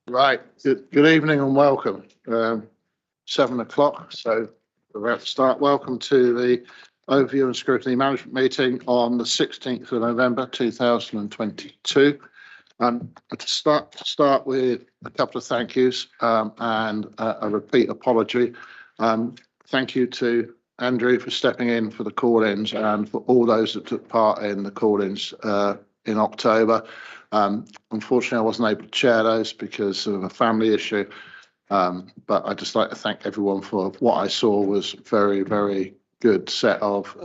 Right, good evening and welcome. 7 o'clock, so we're about to start. Welcome to the Overview and Scrutiny Management Meeting on the 16th of November 2022. To start with a couple of thank yous and a repeat apology. Thank you to Andrew for stepping in for the call-ins and for all those that took part in the call-ins in October. Unfortunately, I wasn't able to chair those because of a family issue, but I'd just like to thank everyone for what I saw was very, very good set of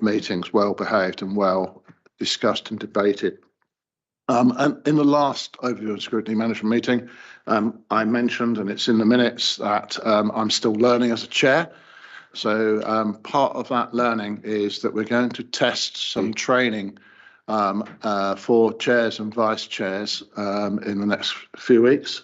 meetings, well behaved and well discussed and debated. And in the last Overview and Scrutiny Management meeting, I mentioned, and it's in the minutes, that I'm still learning as a chair. So part of that learning is that we're going to test some training for chairs and vice chairs in the next few weeks.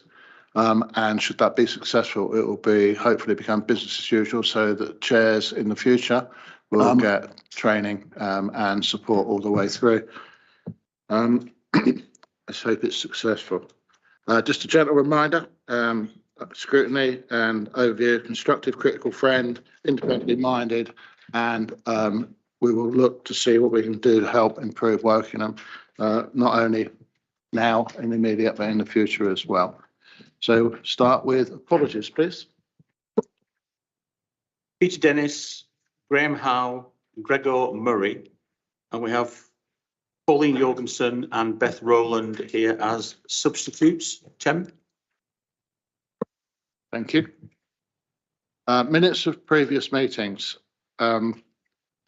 And should that be successful, it will be hopefully become business as usual so that chairs in the future will get training and support all the way through. Let's hope it's successful. Just a gentle reminder, Scrutiny and Overview, constructive, critical friend, independently minded, and we will look to see what we can do to help improve Wokingham, not only now in the immediate, but in the future as well. So start with apologies, please. Peter Dennis, Graham Howe, Gregor Murray, and we have Pauline Jorgensen and Beth Rowland here as substitutes. Chairman. Thank you. Minutes of previous meetings.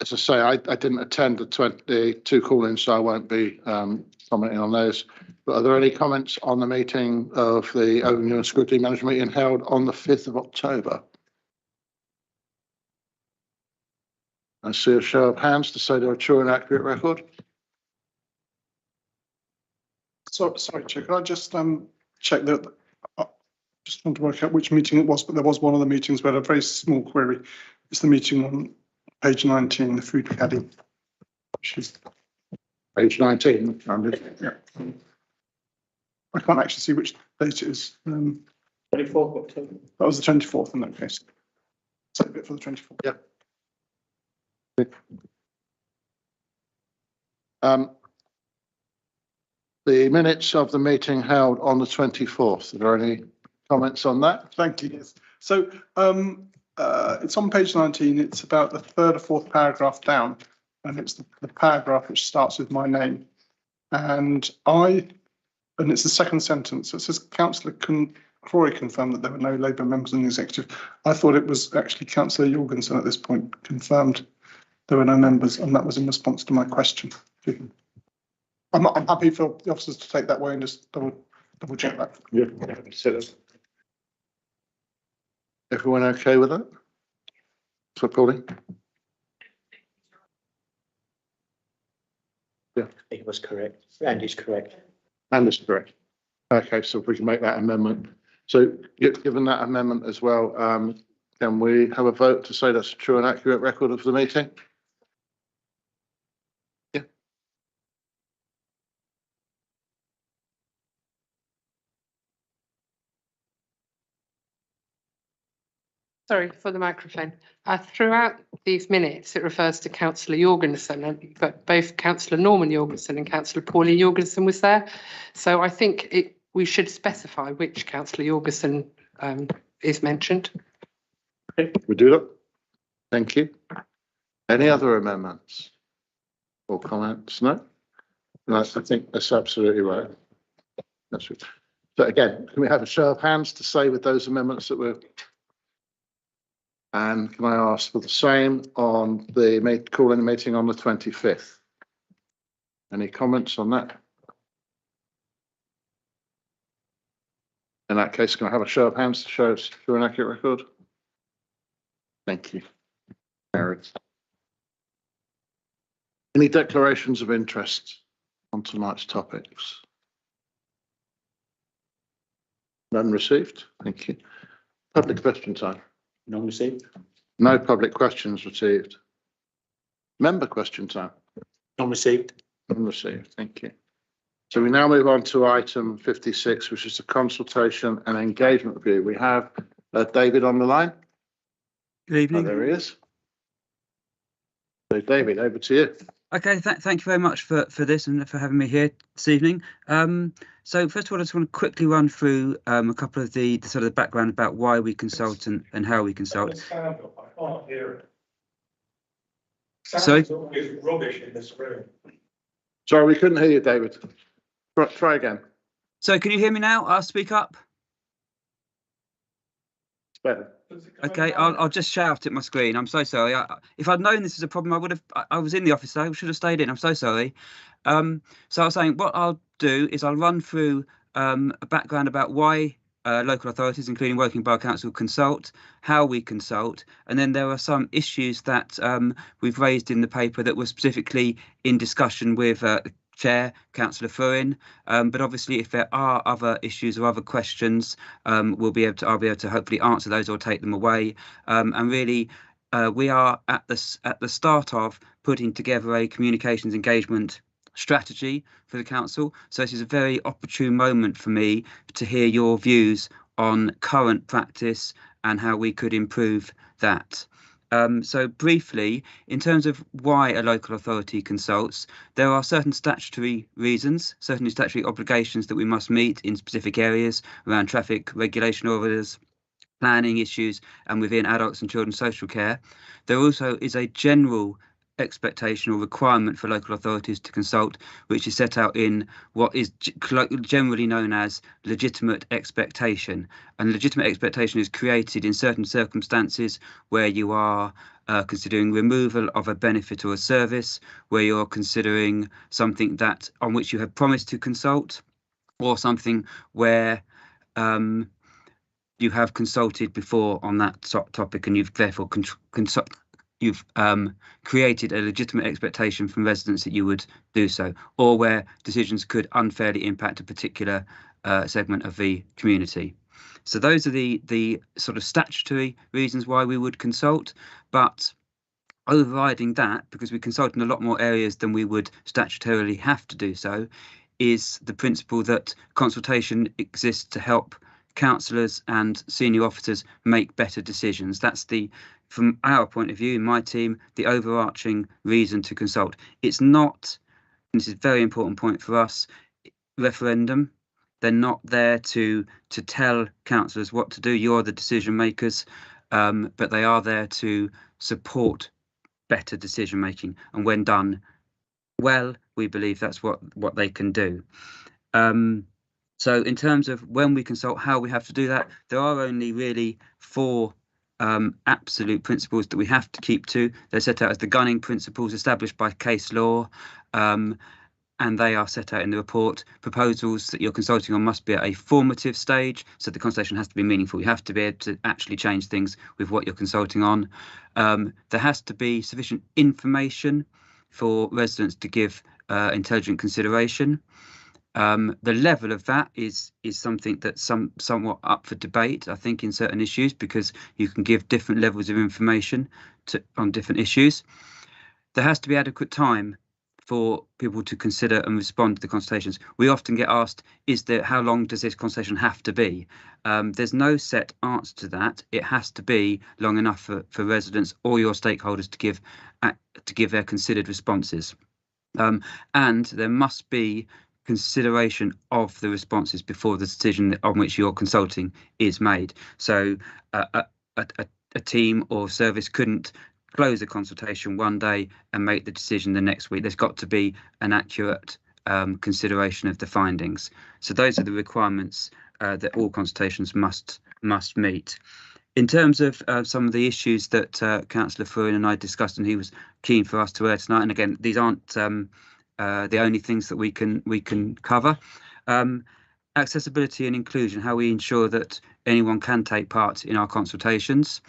As I say, I didn't attend the 22 call-ins, so I won't be commenting on those. But are there any comments on the meeting of the Overview and Scrutiny Management meeting held on the 5th of October? I see a show of hands to say they're a true and accurate record. So, sorry, Chair, can I just check that? Just want to work out which meeting it was, but there was one of the meetings where a very small query. It's the meeting on page 19, the food caddy. Page 19. Yeah. I can't actually see which date it is. 24th October. That was the 24th in that case. Save it for the 24th. Yeah. The minutes of the meeting held on the 24th. Are there any comments on that? Thank you. Yes. So it's on page 19. It's about the third or fourth paragraph down, and it's the paragraph which starts with my name. And it's the second sentence. It says Councillor Crawley confirmed that there were no Labour members in the executive. I thought it was actually Councillor Jorgensen at this point confirmed there were no members, and that was in response to my question. I'm happy for the officers to take that way and just double check that. Yeah. Everyone okay with that? So, Pauline? Yeah. It was correct. Andy's correct. And it's correct. Okay, so if we can make that amendment. So given that amendment as well, can we have a vote to say that's a true and accurate record of the meeting? Yeah. Sorry for the microphone. Throughout these minutes, it refers to Councillor Jorgensen, but both Councillor Norman Jorgensen and Councillor Pauline Jorgensen was there. So I think we should specify which Councillor Jorgensen is mentioned. Okay, we do that. Thank you. Any other amendments or comments? No? No, I think that's absolutely right. That's right. So again, can we have a show of hands to say with those amendments that we're... And can I ask for the same on the call-in meeting on the 25th? Any comments on that? In that case, can I have a show of hands to show it's true and accurate record? Thank you. Any declarations of interest on tonight's topics? None received. Thank you. Public question time. None received. No public questions received. Member question time. None received. None received. Thank you. So we now move on to item 56, which is the consultation and engagement review. We have David on the line. Good Oh, evening. there he is. So David, over to you. Okay, thank you very much for this and for having me here this evening. So first of all, I just want to quickly run through a couple of the sort of the background about why we consult and how we consult. I can't hear it. Sorry? Sounds always rubbish in this room. Sorry, we couldn't hear you, David. Try again. So can you hear me now? I'll speak up. It's better. Okay, I'll just shout at my screen. I'm so sorry. If I'd known this was a problem, I would have. I was in the office, so I should have stayed in. I'm so sorry. So I was saying, what I'll do is I'll run through a background about why local authorities, including Woking Borough Council, consult, how we consult, and then there are some issues that we've raised in the paper that were specifically in discussion with Chair, Councillor Furin, but obviously if there are other issues or other questions, I'll be able to hopefully answer those or take them away. And really, we are at the start of putting together a communications engagement strategy for the council. So this is a very opportune moment for me to hear your views on current practice and how we could improve that. So briefly, in terms of why a local authority consults, there are certain statutory reasons, certainly statutory obligations that we must meet in specific areas around traffic regulation orders, planning issues, and within adults and children's social care. There also is a general expectation or requirement for local authorities to consult, which is set out in what is generally known as legitimate expectation. And legitimate expectation is created in certain circumstances where you are considering removal of a benefit or a service, where you're considering something that on which you have promised to consult, or something where you have consulted before on that topic and you've therefore created a legitimate expectation from residents that you would do so, or where decisions could unfairly impact a particular segment of the community. So those are the sort of statutory reasons why we would consult, but overriding that, because we consult in a lot more areas than we would statutorily have to do so, is the principle that consultation exists to help councillors and senior officers make better decisions. That's from our point of view, in my team, the overarching reason to consult. It's not, and this is a very important point for us, referendum. They're not there to tell councillors what to do. You're the decision makers, but they are there to support better decision making. And when done well, we believe that's what they can do. So in terms of when we consult, how we have to do that, there are only really 4 absolute principles that we have to keep to. They're set out as the gunning principles established by case law, and they are set out in the report. Proposals that you're consulting on must be at a formative stage, so the consultation has to be meaningful. You have to be able to actually change things with what you're consulting on. There has to be sufficient information for residents to give intelligent consideration. The level of that is something that's somewhat up for debate, I think, in certain issues, because you can give different levels of information on different issues. There has to be adequate time for people to consider and respond to the consultations. We often get asked, how long does this consultation have to be? There's no set answer to that. It has to be long enough for residents or your stakeholders to give their considered responses. And there must be consideration of the responses before the decision on which you're consulting is made. So a team or service couldn't close a consultation one day and make the decision the next week. There's got to be an accurate consideration of the findings. So those are the requirements that all consultations must meet. In terms of some of the issues that Councillor Furin and I discussed, and he was keen for us to air tonight, and again, these aren't the only things that we can cover. Accessibility and inclusion, how we ensure that anyone can take part in our consultations,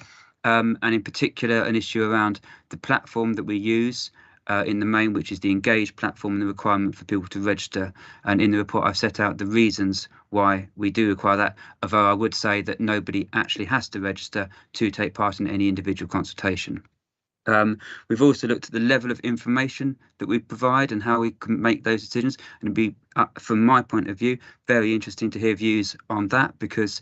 and in particular an issue around the platform that we use in the main, which is the Engage platform, and the requirement for people to register. And in the report I've set out the reasons why we do require that, although I would say that nobody actually has to register to take part in any individual consultation. We've also looked at the level of information that we provide and how we can make those decisions. And it'd be, from my point of view, very interesting to hear views on that, because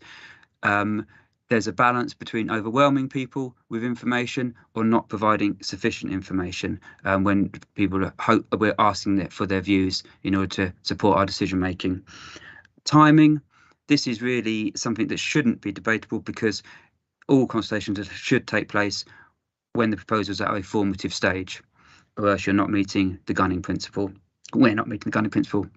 there's a balance between overwhelming people with information or not providing sufficient information when people we're asking for their views in order to support our decision making. Timing, this is really something that shouldn't be debatable, because all consultations should take place when the proposal's at a formative stage, or else you're not meeting the gunning principle. We're not meeting the gunning principle.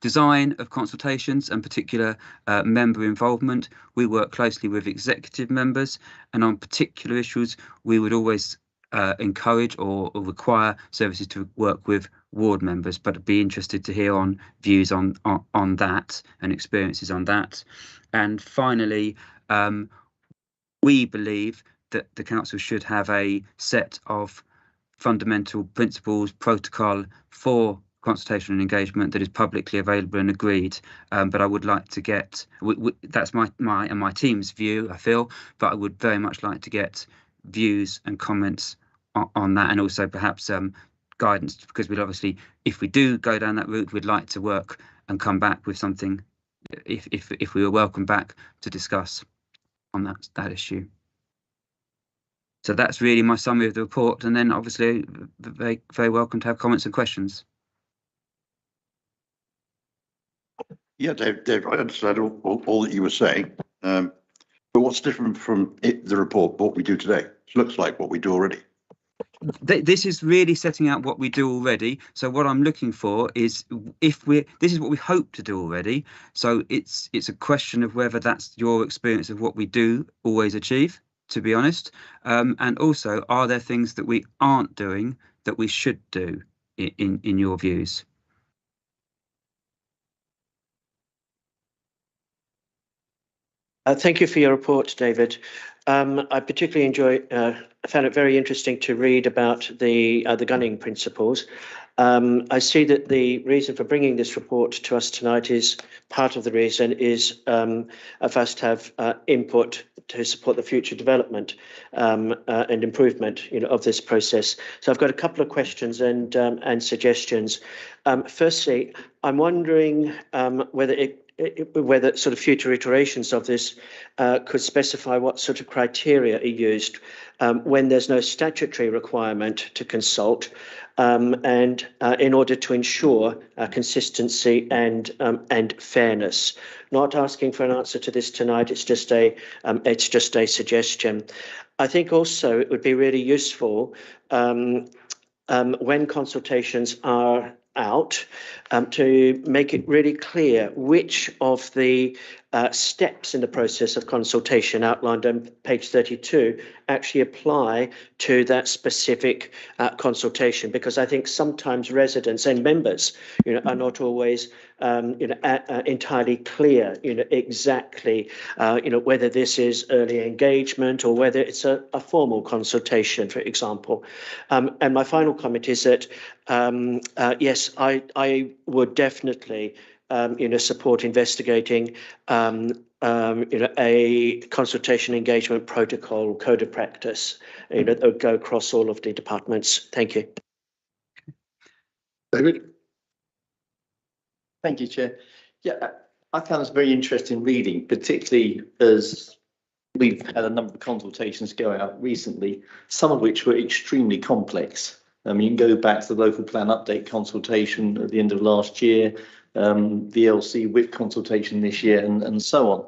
Design of consultations and particular member involvement. We work closely with executive members, and on particular issues, we would always encourage or require services to work with ward members, but I'd be interested to hear on views on that and experiences on that. And finally, we believe that the council should have a set of fundamental principles, protocol for consultation and engagement that is publicly available and agreed. But I would like to get, that's my and my team's view, I feel, but I would very much like to get views and comments on that, and also perhaps guidance, because we'd obviously, if we do go down that route, we'd like to work and come back with something, if we were welcome back to discuss on that issue. So that's really my summary of the report, and then obviously very, very welcome to have comments and questions. Yeah, Dave, I understand all that you were saying, but what's different from the report, what we do today? It looks like what we do already. This is really setting out what we do already. So what I'm looking for is, this is what we hope to do already. So it's a question of whether that's your experience of what we do always achieve, to be honest. And also, are there things that we aren't doing that we should do in your views? Thank you for your report, David. I particularly found it very interesting to read about the gunning principles. I see that the reason for bringing this report to us tonight is, part of the reason is for us to have input to support the future development and improvement, of this process. So I've got a couple of questions and suggestions. Firstly, I'm wondering whether sort of future iterations of this could specify what sort of criteria are used when there's no statutory requirement to consult, and in order to ensure consistency and fairness. Not asking for an answer to this tonight. It's just a suggestion. I think also it would be really useful when consultations are out, to make it really clear which of the steps in the process of consultation outlined on page 32 actually apply to that specific consultation, because I think sometimes residents and members, are not always, entirely clear, exactly, whether this is early engagement or whether it's a formal consultation, for example. And my final comment is that, yes, I would definitely support investigating a consultation engagement protocol, code of practice, that would go across all of the departments. Thank you. David? Thank you, Chair. Yeah, I found this very interesting reading, particularly as we've had a number of consultations go out recently, some of which were extremely complex. You can go back to the local plan update consultation at the end of last year, the LC WIP consultation this year, and so on.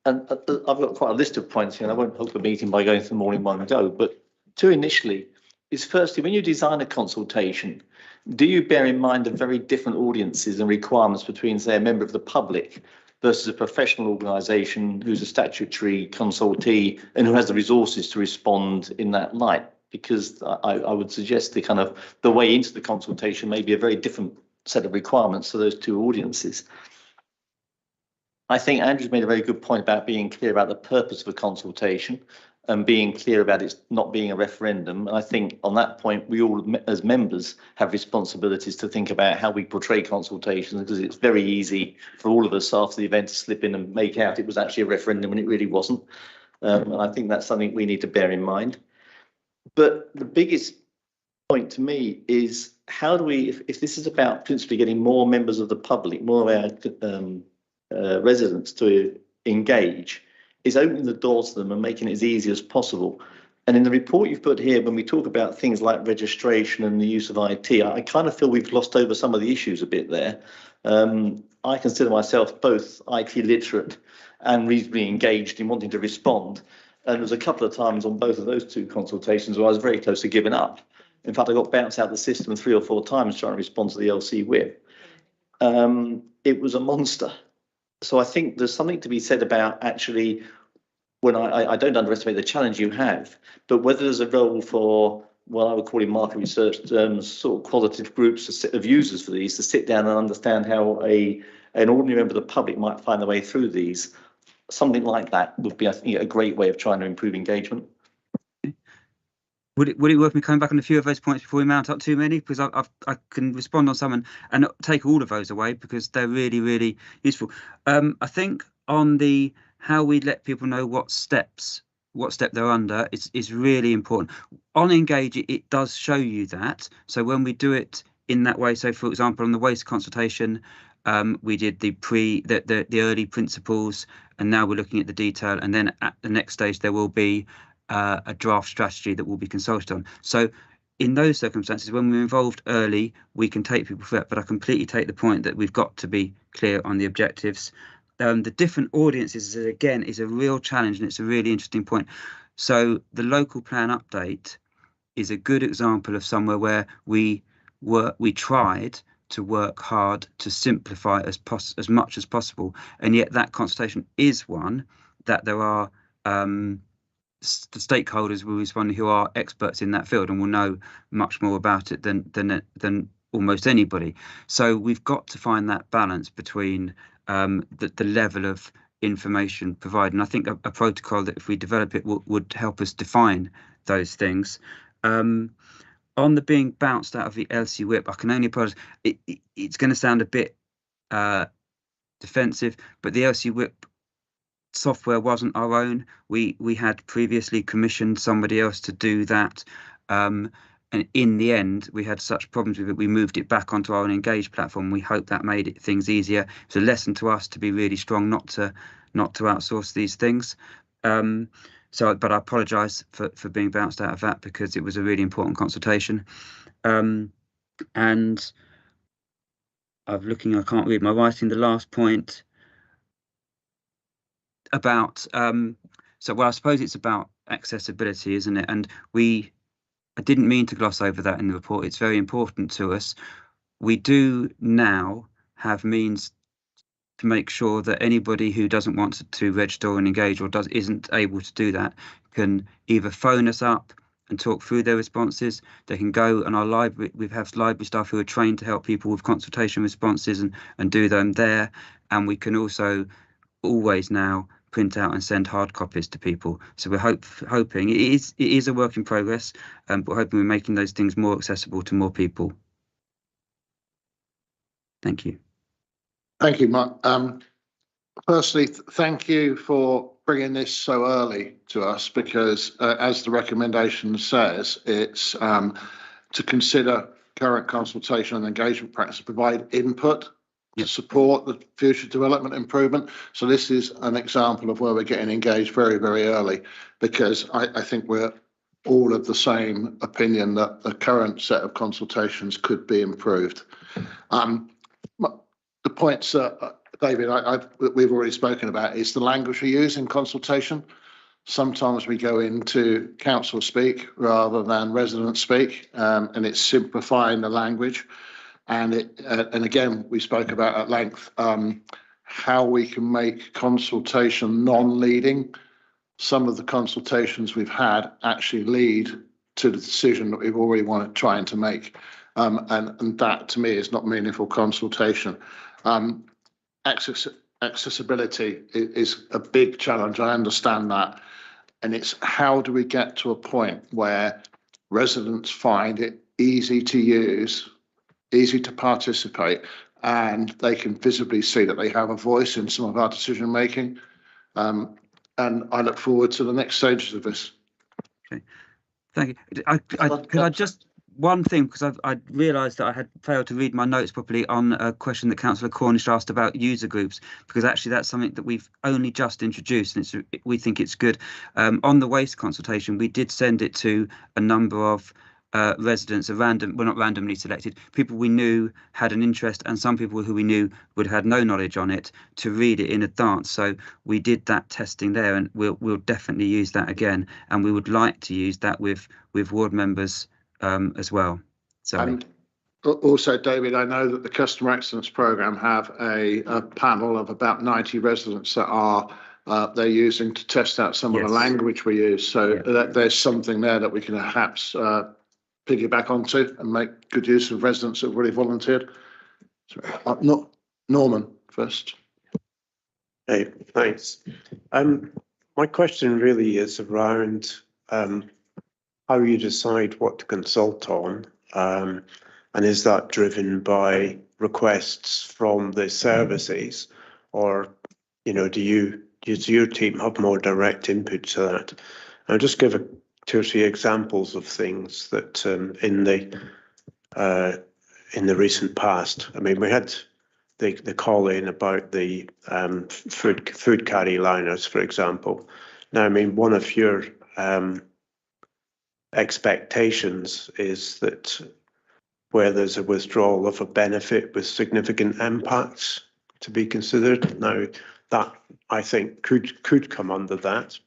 And I've got quite a list of points here, and I won't hold the meeting by going through them all in one go, but two initially is, firstly, when you design a consultation, do you bear in mind the very different audiences and requirements between, say, a member of the public versus a professional organisation who's a statutory consultee and who has the resources to respond in that light? Because I would suggest the way into the consultation may be a very different set of requirements for those two audiences. I think Andrew's made a very good point about being clear about the purpose of a consultation and being clear about it not being a referendum. And I think on that point, we all, as members, have responsibilities to think about how we portray consultations, because it's very easy for all of us after the event to slip in and make out it was actually a referendum when it really wasn't. And I think that's something we need to bear in mind. But the biggest point to me is how do we, if this is about principally getting more members of the public, more of our residents to engage, is opening the doors to them and making it as easy as possible. And in the report you've put here, when we talk about things like registration and the use of IT, I kind of feel we've glossed over some of the issues a bit there. I consider myself both IT literate and reasonably engaged in wanting to respond. And there was a couple of times on both of those two consultations where I was very close to giving up. In fact, I got bounced out of the system 3 or 4 times trying to respond to the LC whip. It was a monster. So I think there's something to be said about actually, when I don't underestimate the challenge you have, but whether there's a role for, well, I would call it market research terms, sort of qualitative groups of users for these to sit down and understand how an ordinary member of the public might find their way through these. Something like that would be, I think, a great way of trying to improve engagement. Would it worth me coming back on a few of those points before we mount up too many? Because I can respond on some and not take all of those away because they're really, really useful. I think on the how we let people know what step they're under is really important. On Engage, it does show you that. So when we do it in that way, so for example, on the waste consultation, we did the early principles, and now we're looking at the detail. And then at the next stage, there will be a draft strategy that will be consulted on. So in those circumstances, when we're involved early, we can take people through it. But I completely take the point that we've got to be clear on the objectives. The different audiences, again, is a real challenge, and it's a really interesting point. So the local plan update is a good example of somewhere where we tried to work hard to simplify as much as possible, and yet that consultation is one that there are the stakeholders will respond who are experts in that field and will know much more about it than almost anybody. So we've got to find that balance between the level of information provided. And I think a protocol that if we develop it would help us define those things. On the being bounced out of the LC whip, I can only apologize. It's going to sound a bit defensive, but the LC whip software wasn't our own. We had previously commissioned somebody else to do that, and in the end we had such problems with it we moved it back onto our own Engage platform. We hope that made things easier. It's a lesson to us to be really strong, not to outsource these things. But I apologize for being bounced out of that because it was a really important consultation. And I'm looking, I can't read my writing. The last point about I suppose it's about accessibility, isn't it? And I didn't mean to gloss over that in the report. It's very important to us. We do now have means to make sure that anybody who doesn't want to register and engage or isn't able to do that can either phone us up and talk through their responses. They can go on our library. We have library staff who are trained to help people with consultation responses and do them there. And we can also always now print out and send hard copies to people. So we're hoping it is a work in progress, but we're hoping we're making those things more accessible to more people. Thank you. Thank you, Mark. Firstly, thank you for bringing this so early to us because, as the recommendation says, it's to consider current consultation and engagement practice, provide input to support the future development improvement. So this is an example of where we're getting engaged very, very early, because I think we're all of the same opinion that the current set of consultations could be improved. The points that David, we've already spoken about is the language we use in consultation. Sometimes we go into council speak rather than resident speak, and it's simplifying the language. And again, we spoke about at length how we can make consultation non-leading. Some of the consultations we've had actually lead to the decision that we've already trying to make. And that to me is not meaningful consultation. Accessibility is a big challenge. I understand that. And it's how do we get to a point where residents find it easy to use, easy to participate, and they can visibly see that they have a voice in some of our decision making. And I look forward to the next stages of this. Okay. Thank you. Could I just one thing, because I realised that I had failed to read my notes properly on a question that Councillor Cornish asked about user groups, because actually that's something that we've only just introduced, and we think it's good. On the waste consultation, we did send it to a number of residents, not randomly selected, people we knew had an interest, and some people who we knew would have had no knowledge on it, to read it in advance. So we did that testing there, and we'll definitely use that again, and we would like to use that with ward members as well. So And also, David, I know that the Customer Excellence Programme have a panel of about 90 residents that are they're using to test out some of the language we use. So there's something there that we can perhaps piggyback onto and make good use of residents that have really volunteered. So, not Norman first. Hey, thanks. My question really is around how you decide what to consult on, and is that driven by requests from the services, or does your team have more direct input to that? I'll just give 2 or 3 examples of things that in the recent past. I mean, we had the call in about the food carry liners, for example. Now, I mean, one of your expectations is that where there's a withdrawal of a benefit with significant impacts to be considered. Now, that I think could come under that.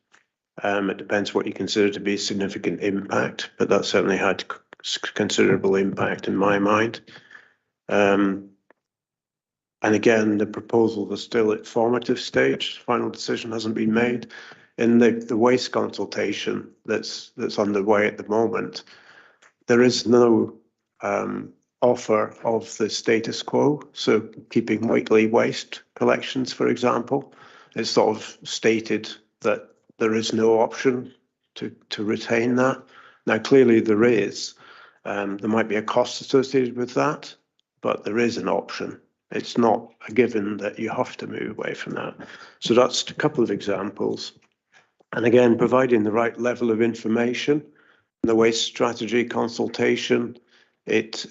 It depends what you consider to be significant impact, but that certainly had considerable impact in my mind. And again, the proposal is still at formative stage. Final decision hasn't been made. In the waste consultation that's underway at the moment, there is no offer of the status quo. So keeping weekly waste collections, for example, it's sort of stated that there is no option to retain that. Now, clearly there is. There might be a cost associated with that, but there is an option. It's not a given that you have to move away from that. So that's a couple of examples. And again, providing the right level of information. In the waste strategy consultation, it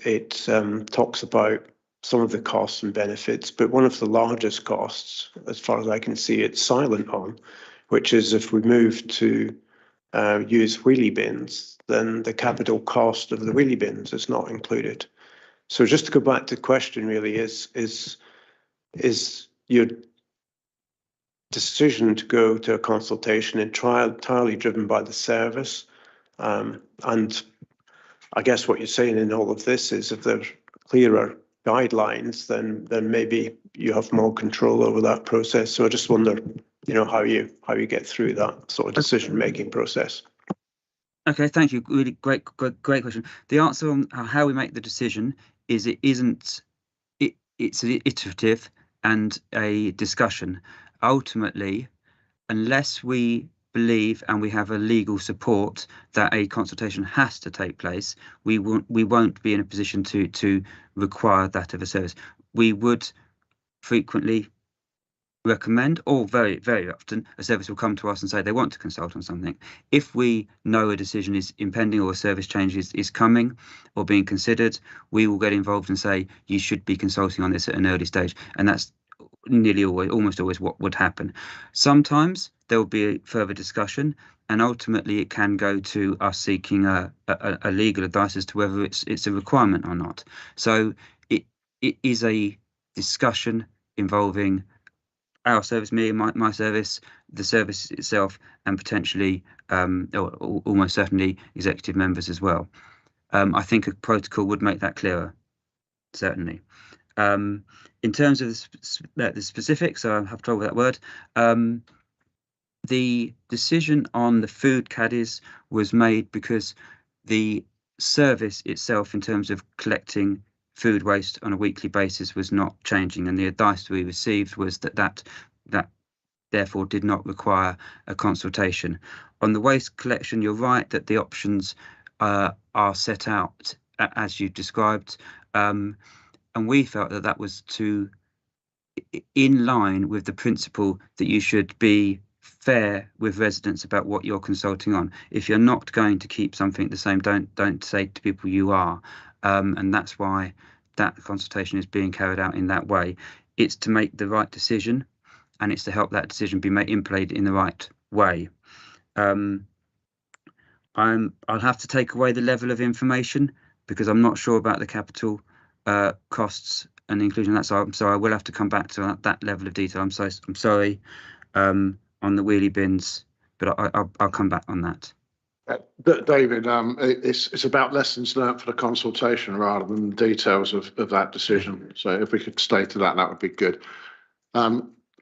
talks about some of the costs and benefits, but one of the largest costs, as far as I can see, it's silent on, which is if we move to use wheelie bins, then the capital cost of the wheelie bins is not included. So just to go back to the question, really, is your decision to go to a consultation entirely driven by the service? And I guess what you're saying in all of this is if there's clearer guidelines, then maybe you have more control over that process. So I just wonder, how you get through that sort of decision-making process. okay, thank you. Really great question. The answer on how we make the decision is it's an iterative and a discussion. Ultimately, unless we believe and we have a legal support that a consultation has to take place, we won't be in a position to require that of a service. We would frequently recommend, or very, very often, a service will come to us and say they want to consult on something. If we know a decision is impending or a service change is coming or being considered, we will get involved and say you should be consulting on this at an early stage, and that's nearly almost always what would happen. Sometimes there will be a further discussion, and ultimately it can go to us seeking a legal advice as to whether it's a requirement or not. So it is a discussion involving our service, me and my service, the service itself, and potentially or almost certainly executive members as well. I think a protocol would make that clearer, certainly. In terms of the specifics, I have trouble with that word. The decision on the food caddies was made because the service itself, in terms of collecting food waste on a weekly basis, was not changing, and the advice we received was that therefore did not require a consultation. On the waste collection, you're right that the options are set out as you described, and we felt that was in line with the principle that you should be fair with residents about what you're consulting on. If you're not going to keep something the same, don't say to people you are, and that's why that consultation is being carried out in that way. It's to make the right decision, and it's to help that decision be implemented in the right way. I'll have to take away the level of information because I'm not sure about the capital costs and the inclusion of that. So I will have to come back to that level of detail. I'm sorry on the wheelie bins, but I'll come back on that. David, it's about lessons learned for the consultation rather than the details of that decision. So if we could stay to that, that would be good.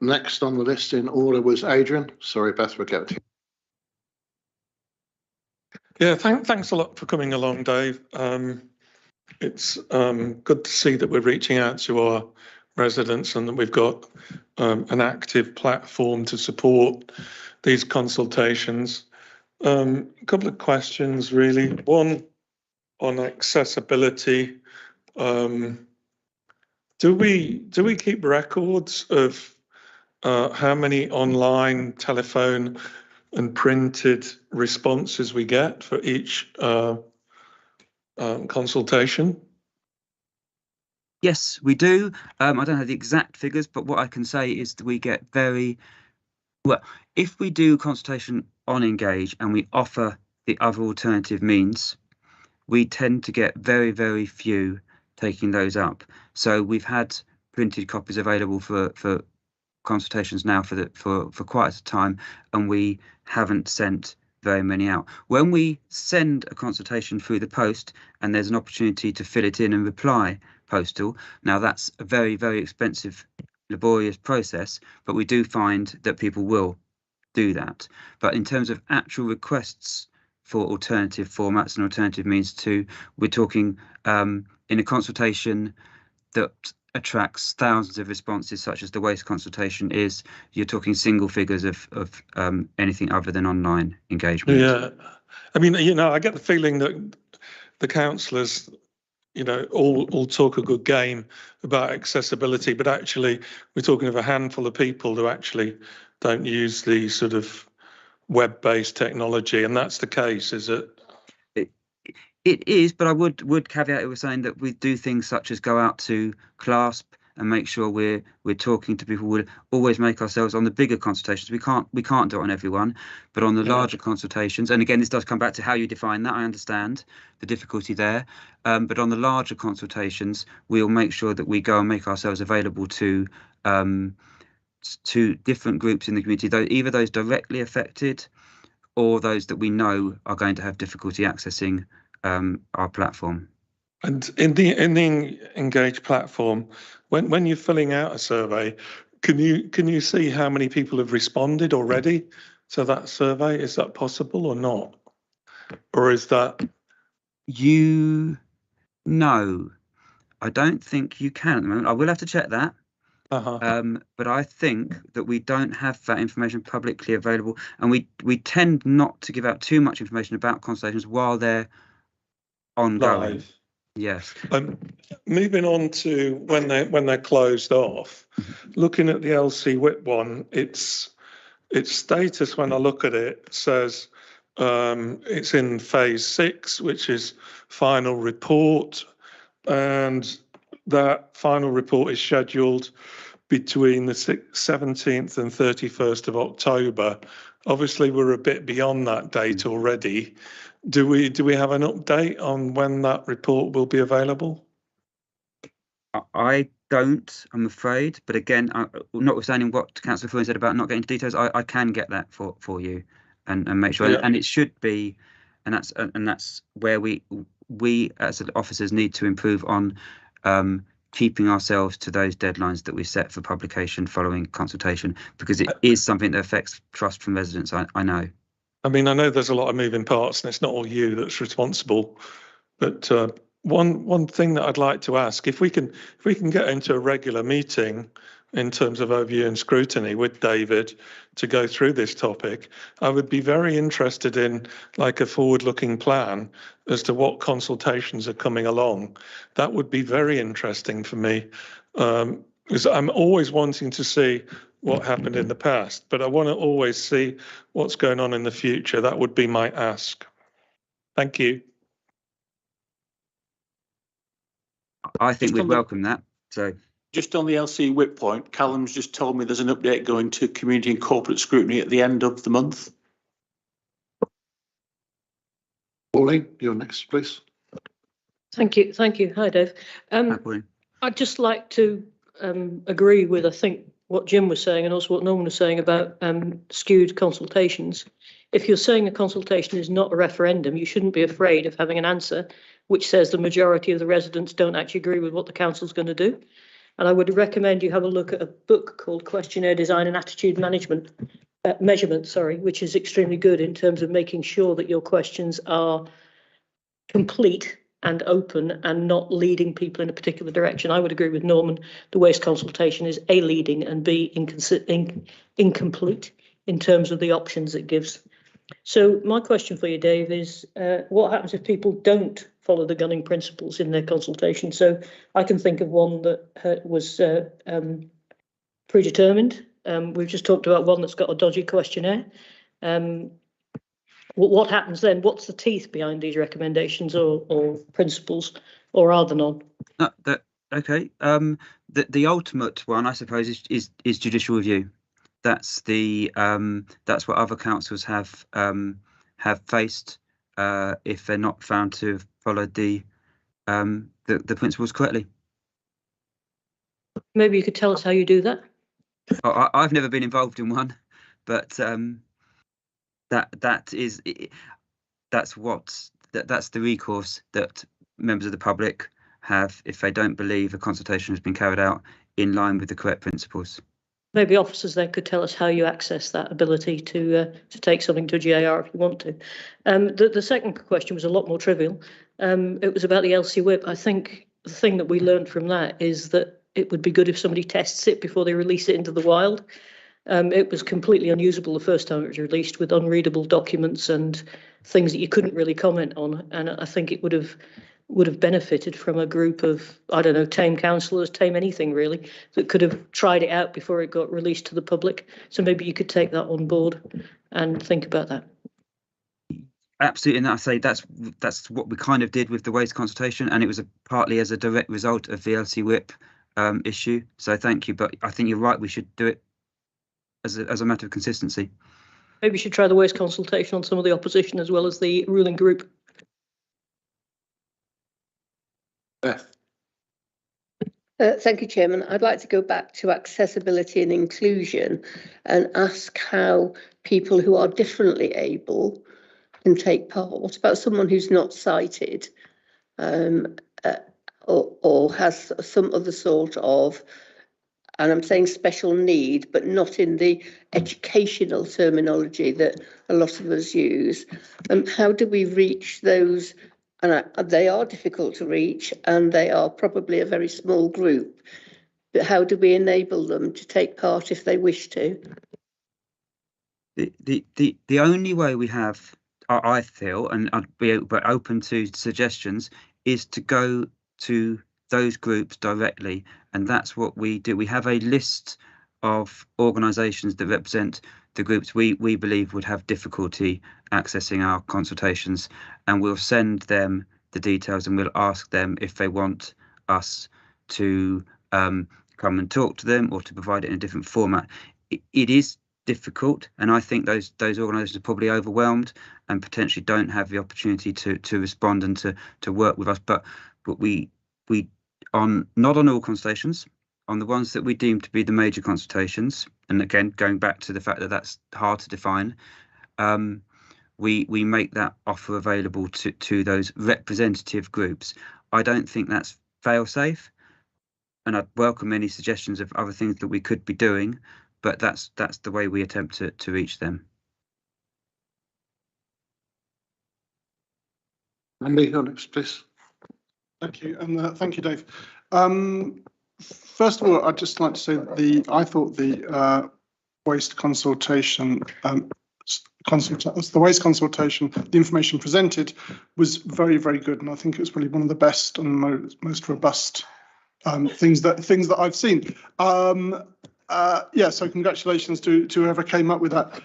Next on the list in order was Adrian. Sorry, Beth, we'll get to you. Yeah, thanks a lot for coming along, Dave. It's good to see that we're reaching out to our residents and that we've got an active platform to support these consultations. A couple of questions, really. One on accessibility. Do we keep records of how many online, telephone, and printed responses we get for each consultation? Yes, we do. I don't have the exact figures, but what I can say is that we get very well. If we do consultation on Engage and we offer the other alternative means, we tend to get very, very few taking those up. So we've had printed copies available for consultations now for quite a time, and we haven't sent very many out. When we send a consultation through the post and there's an opportunity to fill it in and reply postal, now that's a very, very expensive, laborious process, but we do find that people will do that. But in terms of actual requests for alternative formats and alternative means to, we're talking in a consultation that attracts thousands of responses, such as the waste consultation is, you're talking single figures of anything other than online engagement. Yeah, I mean, I get the feeling that the councillors, all talk a good game about accessibility, but actually we're talking of a handful of people who actually don't use the sort of web-based technology, and that's the case, is it? It is, but I would caveat it with saying that we do things such as go out to CLASP and make sure we're talking to people. We'll always make ourselves on the bigger consultations. We can't do it on everyone, but on the larger consultations, and again, this does come back to how you define that. I understand the difficulty there, but on the larger consultations, we'll make sure that we go and make ourselves available to different groups in the community, though either those directly affected or those that we know are going to have difficulty accessing our platform. And in the Engage platform, when you're filling out a survey, can you see how many people have responded already to that survey? Is that possible or not? Or is that? No, I don't think you can at the moment. I will have to check that. But I think that we don't have that information publicly available, and we tend not to give out too much information about consultations while they're ongoing. Live. Yes. Moving on to when they're closed off, looking at the LC WIP one, its status when I look at it says it's in phase 6, which is final report, and that final report is scheduled between the 17th and 31st of October. Obviously, we're a bit beyond that date already. Do we have an update on when that report will be available? I don't, I'm afraid. But again, notwithstanding what Councillor Flynn said about not getting into details, I can get that for you and make sure. Yeah. And it should be, and that's where we as officers need to improve on keeping ourselves to those deadlines that we set for publication following consultation, because it is something that affects trust from residents. I know. I mean, I know there's a lot of moving parts and it's not all you that's responsible, but one thing that I'd like to ask, if we can get into a regular meeting in terms of overview and scrutiny with David to go through this topic, I would be very interested in like a forward-looking plan as to what consultations are coming along. That would be very interesting for me, because I'm always wanting to see what happened in the past, but I want to always see what's going on in the future. That would be my ask. Thank you. I think Just we'd on the- welcome that. So Just on the LC whip point, Callum's just told me there's an update going to community and corporate scrutiny at the end of the month. Pauline, you're next, please. Thank you. Thank you. Hi, Dave. Pauline. I'd just like to agree with, I think, what Jim was saying and also what Norman was saying about skewed consultations. If you're saying a consultation is not a referendum, you shouldn't be afraid of having an answer which says the majority of the residents don't actually agree with what the council's going to do. And I would recommend you have a look at a book called Questionnaire Design and Attitude Management, Measurement, which is extremely good in terms of making sure that your questions are complete and open and not leading people in a particular direction. I would agree with Norman. The waste consultation is A, leading, and B, incomplete in terms of the options it gives. So my question for you, Dave, is what happens if people don't follow the gunning principles in their consultation? So I can think of one that was predetermined. We've just talked about one that's got a dodgy questionnaire. What happens then? What's the teeth behind these recommendations or principles, or are there none? Okay. The ultimate one, I suppose, is judicial review. That's that's what other councils have faced if they're not found to have followed the principles correctly. Maybe you could tell us how you do that. I've never been involved in one, but that's the recourse that members of the public have if they don't believe a consultation has been carried out in line with the correct principles. Maybe officers then could tell us how you access that ability to take something to a GAR if you want to. The second question was a lot more trivial. It was about the LC whip. I think the thing that we learned from that is that it would be good if somebody tests it before they release it into the wild. It was completely unusable the first time it was released, with unreadable documents and things that you couldn't really comment on. And I think it would have benefited from a group of, I don't know, tame councillors, tame anything really, that could have tried it out before it got released to the public. So maybe you could take that on board and think about that. Absolutely, and I say that's what we kind of did with the waste consultation, and it was partly as a direct result of the LC whip issue. So thank you, but I think you're right. We should do it as a matter of consistency. Maybe you should try the waste consultation on some of the opposition as well as the ruling group. Beth. Thank you, Chairman. I'd like to go back to accessibility and inclusion and ask how people who are differently able can take part. What about someone who's not sighted or has some other sort of, and I'm saying special need, but not in the educational terminology that a lot of us use? How do we reach those? And they are difficult to reach, and they are probably a very small group. But how do we enable them to take part if they wish to? The only way we have, I feel, and I'd be open to suggestions, is to go to those groups directly, and that's what we do. We have a list of organisations that represent the groups we believe would have difficulty accessing our consultations, and we'll send them the details and we'll ask them if they want us to come and talk to them or to provide it in a different format. It is difficult, and I think those organisations are probably overwhelmed and potentially don't have the opportunity to respond and to work with us. But we not on all consultations, on the ones that we deem to be the major consultations, and again going back to the fact that that's hard to define, we make that offer available to those representative groups. I don't think that's fail safe, and I'd welcome any suggestions of other things that we could be doing, but that's the way we attempt to reach them. Andy, your next, please. Thank you, and thank you, Dave. First of all, I'd just like to say that I thought the waste consultation, the information presented was very, very good, and I think it was probably one of the best and most robust things that I've seen. Yeah, so congratulations to whoever came up with that.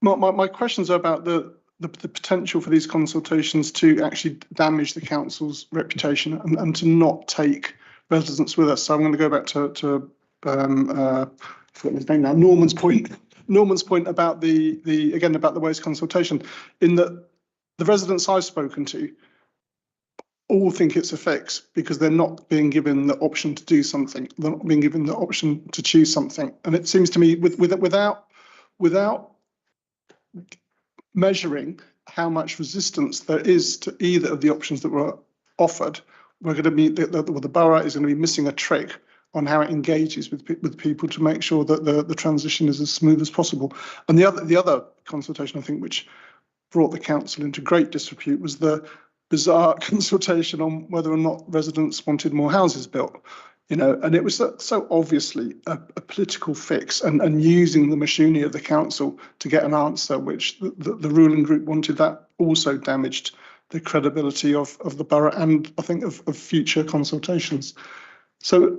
My questions are about the potential for these consultations to actually damage the council's reputation and to not take residents with us. So I'm going to go back to I forgot his name now, Norman's point about about the waste consultation, in that the residents I've spoken to all think it's a fix because they're not being given the option to do something. They're not being given the option to choose something. And it seems to me without measuring how much resistance there is to either of the options that were offered, we're going to be, the borough is going to be missing a trick on how it engages with people to make sure that the transition is as smooth as possible. And the other consultation, I think, which brought the council into great disrepute was the bizarre consultation on whether or not residents wanted more houses built. You know, and it was so obviously a political fix and using the machinery of the council to get an answer, which the ruling group wanted. That also damaged the credibility of the borough and I think of future consultations. So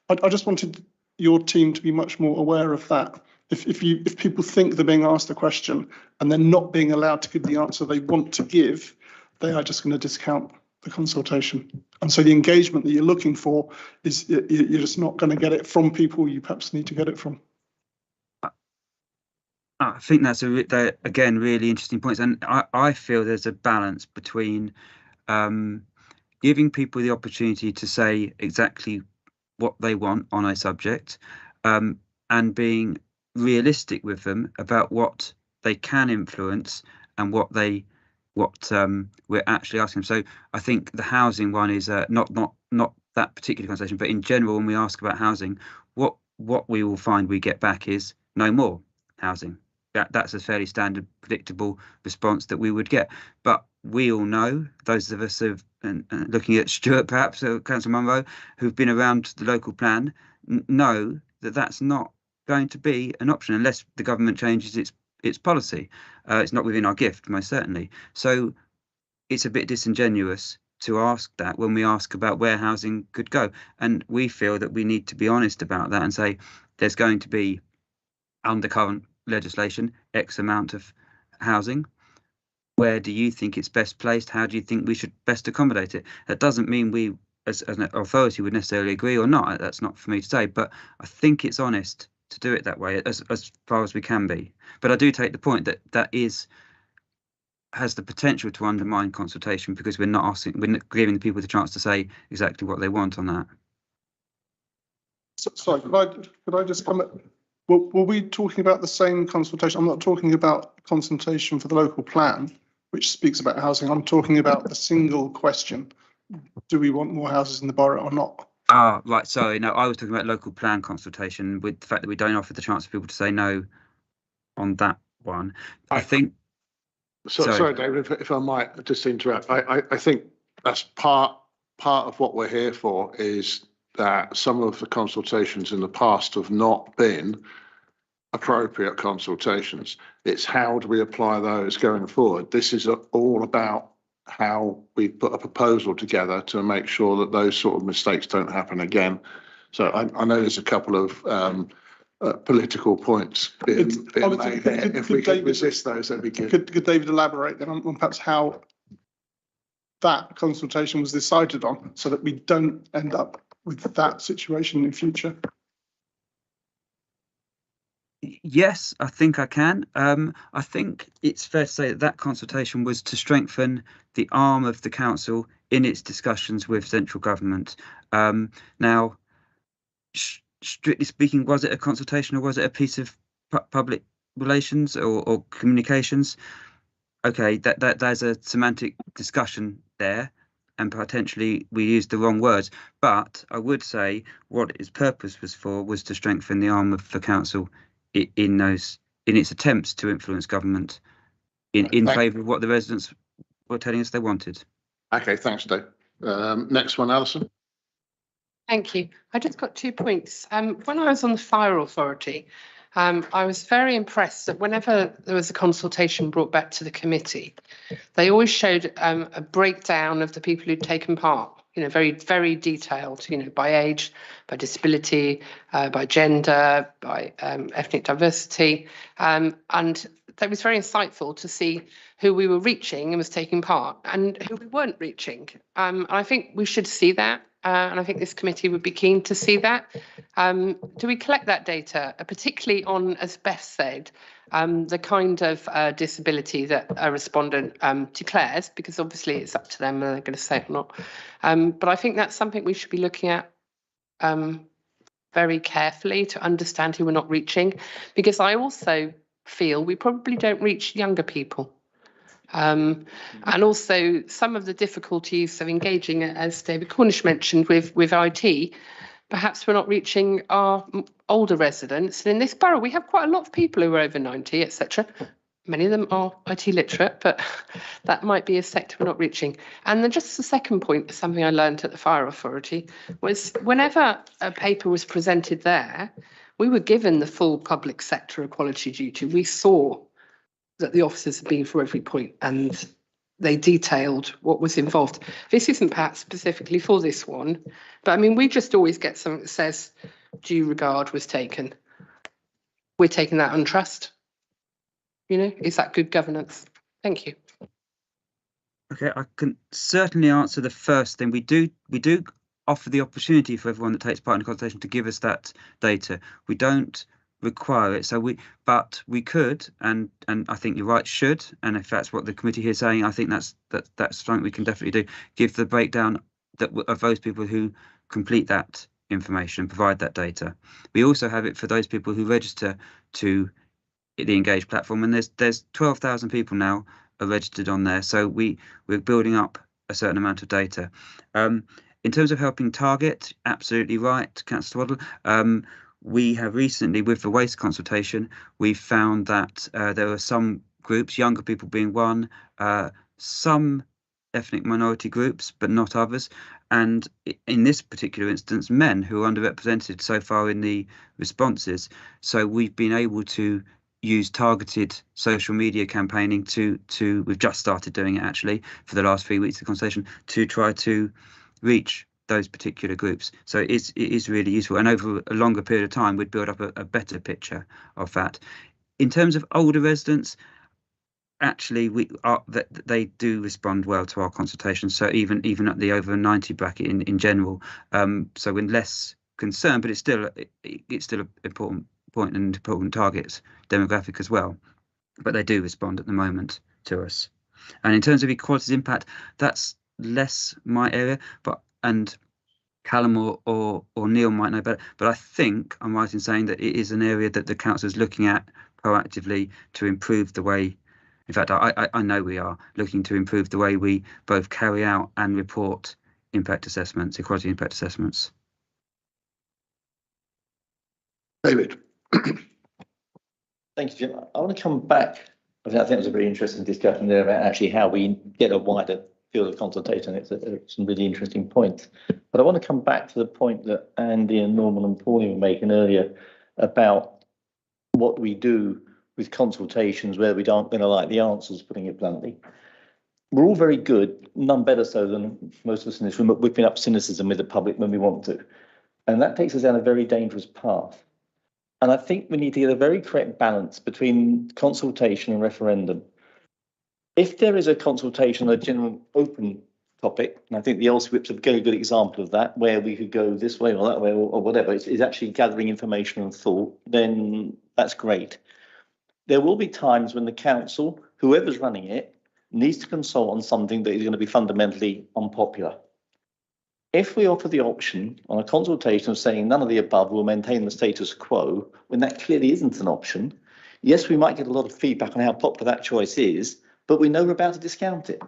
I just wanted your team to be much more aware of that. If people think they're being asked a question and they're not being allowed to give the answer they want to give, they are just going to discount the consultation. And so the engagement that you're looking for is you're just not going to get it from people you perhaps need to get it from. I think that's again really interesting points, and I feel there's a balance between giving people the opportunity to say exactly what they want on a subject, and being realistic with them about what they can influence and what we're actually asking them. So I think the housing one is not that particular conversation, but in general, when we ask about housing, what we will find we get back is no more housing. That's a fairly standard, predictable response that we would get. But we all know, those of us who've, and looking at Stuart perhaps, or Councillor Munro, who've been around the local plan, know that that's not going to be an option unless the government changes its policy. It's not within our gift, most certainly. So it's a bit disingenuous to ask that when we ask about where housing could go. And we feel that we need to be honest about that and say there's going to be, under current legislation, X amount of housing. Where do you think it's best placed? How do you think we should best accommodate it? That doesn't mean we as an authority would necessarily agree or not. That's not for me to say, but I think it's honest to do it that way as far as we can be. But I do take the point that has the potential to undermine consultation because we're not giving the people the chance to say exactly what they want on that. Sorry, could I just comment? Were we talking about the same consultation? I'm not talking about consultation for the local plan, which speaks about housing. I'm talking about the single question: do we want more houses in the borough or not? Ah, right. Sorry, no, I was talking about local plan consultation with the fact that we don't offer the chance for people to say no on that one. I think. Sorry, David, if I might just interrupt. I think that's part of what we're here for, is that some of the consultations in the past have not been appropriate consultations. It's how do we apply those going forward? This is all about how we put a proposal together to make sure that those sort of mistakes don't happen again. So I know there's a couple of political points being made there. If we could resist those, that'd be good. Could David elaborate then on perhaps how that consultation was decided on, so that we don't end up with that situation in future? Yes, I think I can. I think it's fair to say that consultation was to strengthen the arm of the council in its discussions with central government. Now, strictly speaking, was it a consultation or was it a piece of public relations or communications? Okay, there's a semantic discussion there, and potentially we used the wrong words. But I would say what its purpose was for was to strengthen the arm of the council in its attempts to influence government in favour of what the residents were telling us they wanted. Okay, thanks, Dave. Next one, Alison. Thank you. I just got 2 points. When I was on the fire authority, I was very impressed that whenever there was a consultation brought back to the committee, they always showed a breakdown of the people who'd taken part. very, very detailed, by age, by disability, by gender, by ethnic diversity. And that was very insightful to see who we were reaching and was taking part and who we weren't reaching. And I think we should see that. And I think this committee would be keen to see that. Do we collect that data, particularly on, as Beth said, the kind of disability that a respondent declares, because obviously it's up to them whether they're going to say it or not. But I think that's something we should be looking at very carefully to understand who we're not reaching, because I also feel we probably don't reach younger people. And also some of the difficulties of engaging, as David Cornish mentioned, with IT, perhaps we're not reaching our older residents. And in this borough, we have quite a lot of people who are over 90, etc. Many of them are IT literate, but that might be a sector we're not reaching. And then just the second point, something I learned at the Fire Authority, was whenever a paper was presented there, we were given the full public sector equality duty. We saw that the officers had been through every point and they detailed what was involved. This isn't perhaps specifically for this one, but I mean, we just always get something that says due regard was taken. We're taking that on trust. Is that good governance? Thank you. Okay, I can certainly answer the first thing. We do offer the opportunity for everyone that takes part in the consultation to give us that data. We don't require it, but we could, and I think you're right, should, and if that's what the committee here is saying, I think that's something we can definitely do. Give the breakdown of those people who complete that information, provide that data. We also have it for those people who register to the Engage platform, and there's 12,000 people now are registered on there, so we're building up a certain amount of data. In terms of helping target, absolutely right, Councillor Waddle. We have recently, with the waste consultation, we've found that there are some groups, younger people being one, some ethnic minority groups, but not others. And in this particular instance, men who are underrepresented so far in the responses. So we've been able to use targeted social media campaigning we've just started doing it actually for the last 3 weeks of the consultation to try to reach those particular groups. So it is really useful, and over a longer period of time we'd build up a better picture of that. In terms of older residents, actually they do respond well to our consultations, so even at the over 90 bracket in general, so we're less concerned, but it's still an important point and important targets demographic as well, but they do respond at the moment to us. And in terms of equality's impact, that's less my area, and Callum or Neil might know better, but I think I'm right in saying that it is an area that the council is looking at proactively to improve the way, in fact, I know we are looking to improve the way we both carry out and report impact assessments, equality impact assessments. David. Thank you, Jim. I want to come back. I think it was a very interesting discussion there about actually how we get a wider field of consultation. It's some really interesting points. But I want to come back to the point that Andy and Norman and Pauline were making earlier about what we do with consultations where we aren't going to like the answers, putting it bluntly. We're all very good, none better so than most of us in this room, at whipping up cynicism with the public when we want to. And that takes us down a very dangerous path. And I think we need to get a very correct balance between consultation and referendum. If there is a consultation on a general open topic, and I think the LCWIP's a very good example of that, where we could go this way or that way or whatever, it's actually gathering information and thought, then that's great. There will be times when the council, whoever's running it, needs to consult on something that is going to be fundamentally unpopular. If we offer the option on a consultation of saying none of the above will maintain the status quo, when that clearly isn't an option, yes, we might get a lot of feedback on how popular that choice is, but we know we're about to discount it.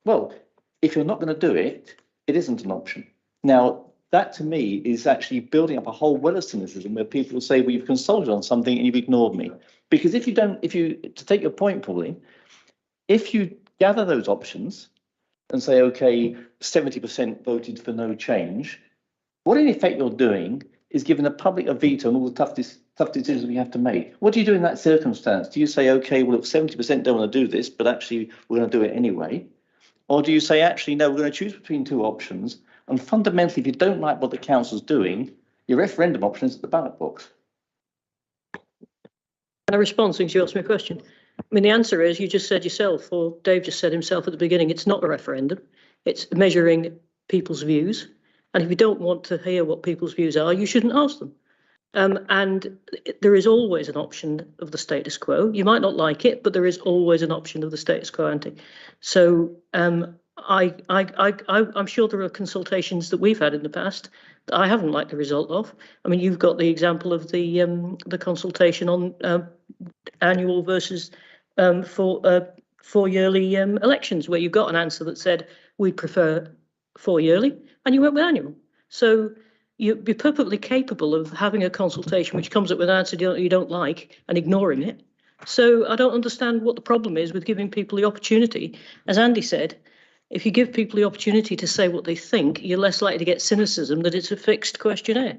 Well, if you're not going to do it, it isn't an option. Now, that to me is actually building up a whole well of cynicism where people will say, well, you've consulted on something and you've ignored me. Because to take your point, Pauline, if you gather those options and say, okay, 70% voted for no change, what in effect you're doing is giving the public a veto on all the tough decisions we have to make. What do you do in that circumstance? Do you say, okay, well, if 70% don't want to do this, but actually we're going to do it anyway? Or do you say, actually, no, we're going to choose between two options, and fundamentally, if you don't like what the council's doing, your referendum option is at the ballot box? Can I respond since you asked me a question? I mean, the answer is, you just said yourself, or Dave just said himself at the beginning, it's not a referendum. It's measuring people's views. And if you don't want to hear what people's views are, you shouldn't ask them. And there is always an option of the status quo. You might not like it, but there is always an option of the status quo ante. So I'm sure there are consultations that we've had in the past that I haven't liked the result of. I mean, you've got the example of the consultation on annual versus four yearly elections, where you got an answer that said we'd prefer 4 yearly, and you went with annual. So you'd be perfectly capable of having a consultation which comes up with an answer you don't like and ignoring it. So I don't understand what the problem is with giving people the opportunity. As Andy said, if you give people the opportunity to say what they think, you're less likely to get cynicism that it's a fixed questionnaire.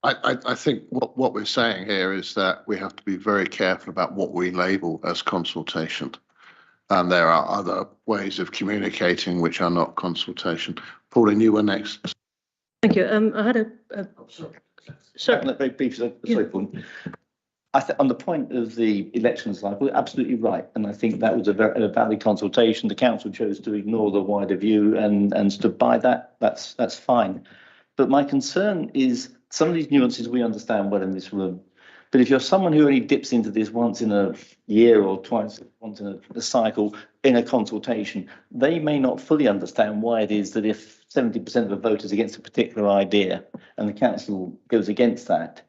I think what we're saying here is that we have to be very careful about what we label as consultation. And there are other ways of communicating which are not consultation. Pauline, you were next. Thank you. I had a sorry. Very brief, on the point of the elections, we're absolutely right. And I think that was a valid consultation. The council chose to ignore the wider view and stood by that. That's fine. But my concern is some of these nuances we understand well in this room. But if you're someone who only dips into this once in a year or twice, once in a cycle in a consultation, they may not fully understand why it is that if 70% of the vote is against a particular idea and the council goes against that,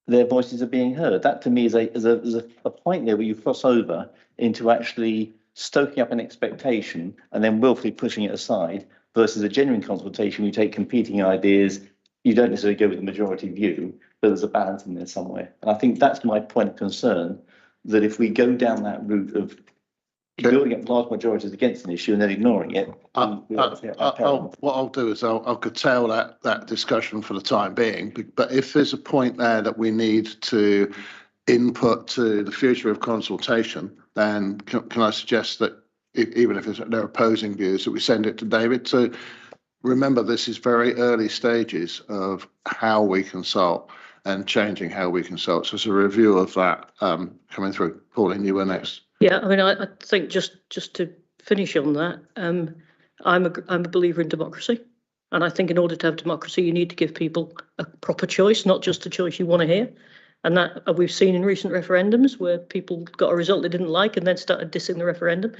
their voices are being heard. That to me is a point there where you cross over into actually stoking up an expectation and then willfully pushing it aside versus a genuine consultation. You take competing ideas, you don't necessarily go with the majority view, but there's a balance in there somewhere. And I think that's my point of concern, that if we go down that route of building up large majorities against an issue and then ignoring it. What I'll do is I'll curtail that discussion for the time being. But if there's a point there that we need to input to the future of consultation, then can I suggest that even if there are opposing views, that we send it to David to remember this is very early stages of how we consult and changing how we consult. So it's a review of that coming through. Pauline, you were next. Yeah, I mean, I think just to finish on that, I'm a believer in democracy. And I think in order to have democracy, you need to give people a proper choice, not just a choice you want to hear. And that we've seen in recent referendums where people got a result they didn't like and then started dissing the referendum.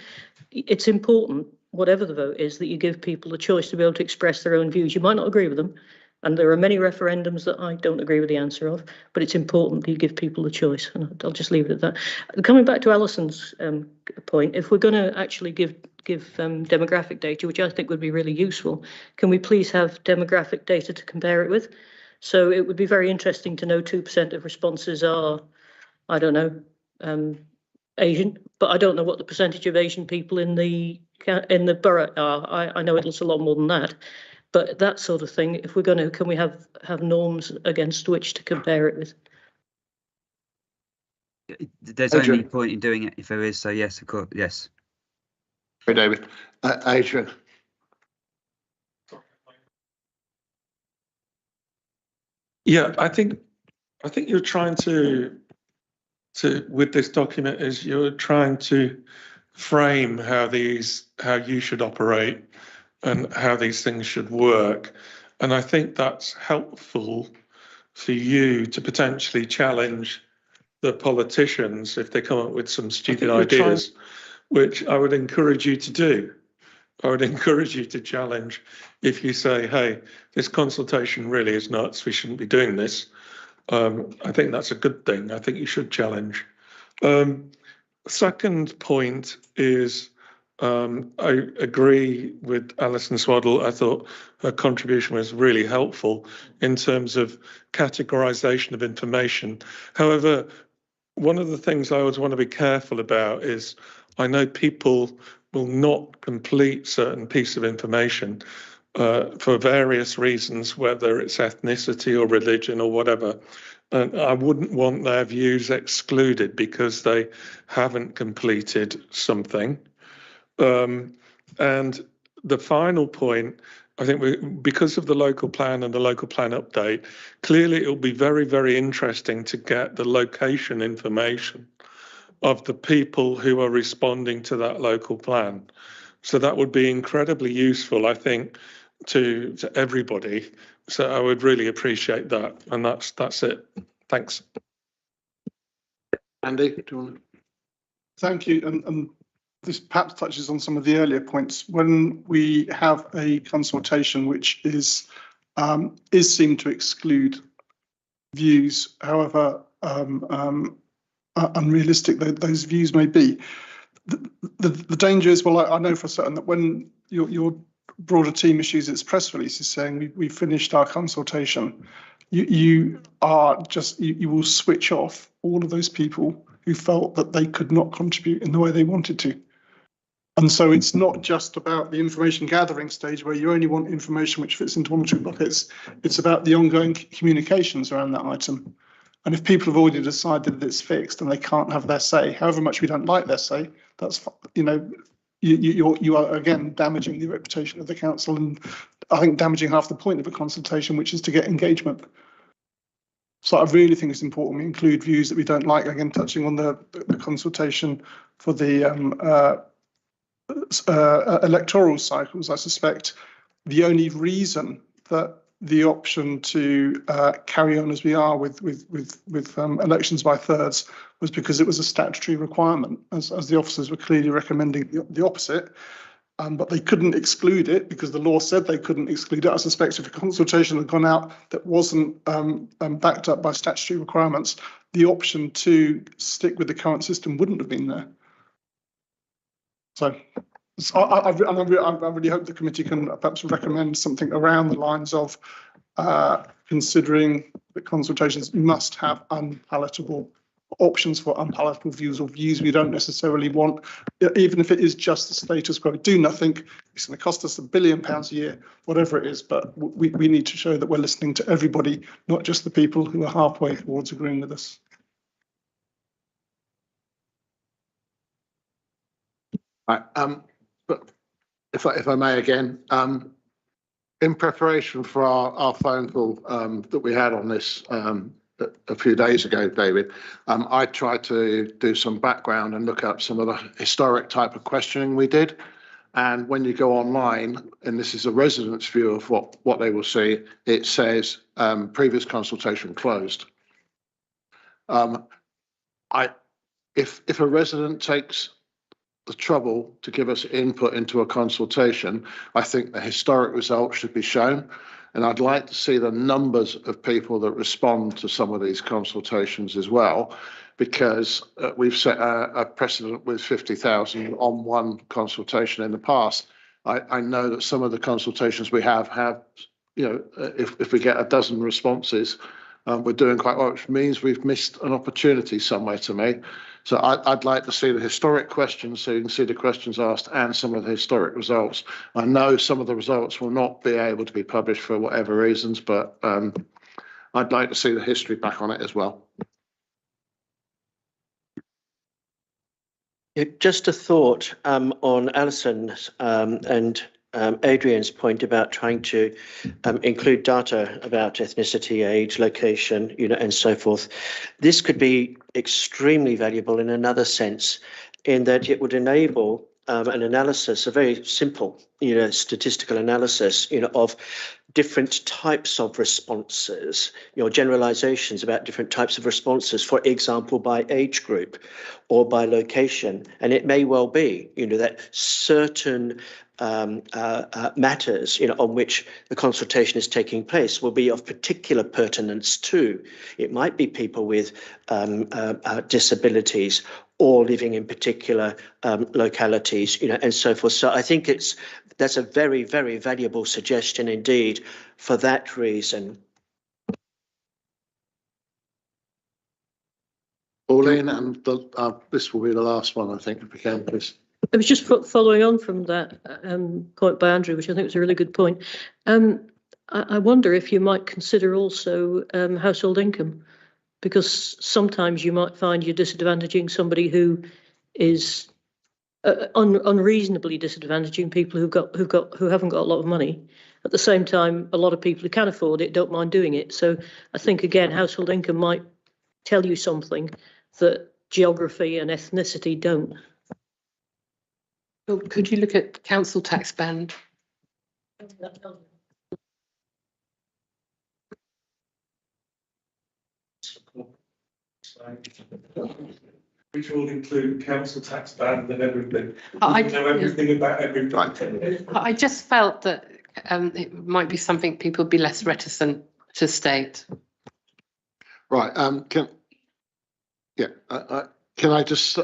It's important, whatever the vote is, that you give people a choice to be able to express their own views. You might not agree with them. And there are many referendums that I don't agree with the answer of, but it's important that you give people a choice. And I'll just leave it at that. Coming back to Alison's point, if we're going to actually give demographic data, which I think would be really useful, can we please have demographic data to compare it with? So it would be very interesting to know 2% of responses are, I don't know, Asian, but I don't know what the percentage of Asian people in the borough are. I know it's a lot more than that. But that sort of thing, if we're going to, can we have norms against which to compare it with? There's Adrian. only point in doing it if there is. So yes, of course, yes. Hey, David. Adrian. Yeah, I think you're trying to with this document is you're trying to frame how you should operate and how these things should work. And I think that's helpful for you to potentially challenge the politicians if they come up with some stupid ideas, which I would encourage you to do. I would encourage you to challenge if you say, hey, this consultation really is nuts, we shouldn't be doing this. I think that's a good thing. I think you should challenge. Second point is, I agree with Alison Swaddle. I thought her contribution was really helpful in terms of categorization of information. However, one of the things I always want to be careful about is I know people will not complete certain piece of information for various reasons, whether it's ethnicity or religion or whatever. And I wouldn't want their views excluded because they haven't completed something. And the final point, I think because of the local plan and the local plan update, clearly it'll be very, very interesting to get the location information of the people who are responding to that local plan. So that would be incredibly useful, I think, to everybody. So I would really appreciate that. And that's it. Thanks. Andy, do you want to? Thank you. And this perhaps touches on some of the earlier points. When we have a consultation which is seen to exclude views, however unrealistic those views may be, the danger is, well, I know for certain that when your broader team issues its press releases saying we finished our consultation, you will switch off all of those people who felt that they could not contribute in the way they wanted to. And so it's not just about the information gathering stage where you only want information which fits into one or two buckets. It's about the ongoing communications around that item. And if people have already decided that it's fixed and they can't have their say, however much we don't like their say, that's, you are again damaging the reputation of the council, and I think damaging half the point of a consultation, which is to get engagement. So I really think it's important we include views that we don't like. Again, touching on the consultation for the electoral cycles, I suspect the only reason that the option to carry on as we are with elections by thirds was because it was a statutory requirement, as the officers were clearly recommending the opposite. But they couldn't exclude it because the law said they couldn't exclude it. I suspect if a consultation had gone out that wasn't backed up by statutory requirements, the option to stick with the current system wouldn't have been there. So I really hope the committee can perhaps recommend something around the lines of considering that consultations must have unpalatable options for unpalatable views, or views we don't necessarily want, even if it is just the status quo. Do nothing. It's going to cost us £1 billion a year, whatever it is, but we need to show that we're listening to everybody, not just the people who are halfway towards agreeing with us. Right, but if I may again, in preparation for our phone call that we had on this a few days ago, David, I tried to do some background and look up some of the historic type of questioning we did. And when you go online, and this is a resident's view of what they will see, it says previous consultation closed. If a resident takes the trouble to give us input into a consultation, I think the historic results should be shown. And I'd like to see the numbers of people that respond to some of these consultations as well, because we've set a precedent with 50,000 on one consultation in the past. I know that some of the consultations we have, if we get a dozen responses, we're doing quite well, which means we've missed an opportunity somewhere to me. So I'd like to see the historic questions so you can see the questions asked and some of the historic results. I know some of the results will not be able to be published for whatever reasons, but I'd like to see the history back on it as well. Just a thought on Alison's and Adrian's point about trying to include data about ethnicity, age, location, and so forth. This could be extremely valuable in another sense, in that it would enable an analysis, a very simple, statistical analysis, of different types of responses, generalizations about different types of responses, for example, by age group or by location. And it may well be, that certain matters, on which the consultation is taking place will be of particular pertinence too. It might be people with disabilities or living in particular localities, and so forth. So I think that's a very, very valuable suggestion indeed for that reason. Pauline, and this will be the last one, I think, if we can, please. I was just following on from that point by Andrew, which I think was a really good point. I wonder if you might consider also household income, because sometimes you might find you're disadvantaging somebody who is unreasonably disadvantaging people who haven't got a lot of money. At the same time, a lot of people who can afford it don't mind doing it. So I think again, household income might tell you something that geography and ethnicity don't. Well, could you look at council tax band? Which will include council tax band and everything. I know everything about everything. I just felt that it might be something people would be less reticent to state. Right, can I just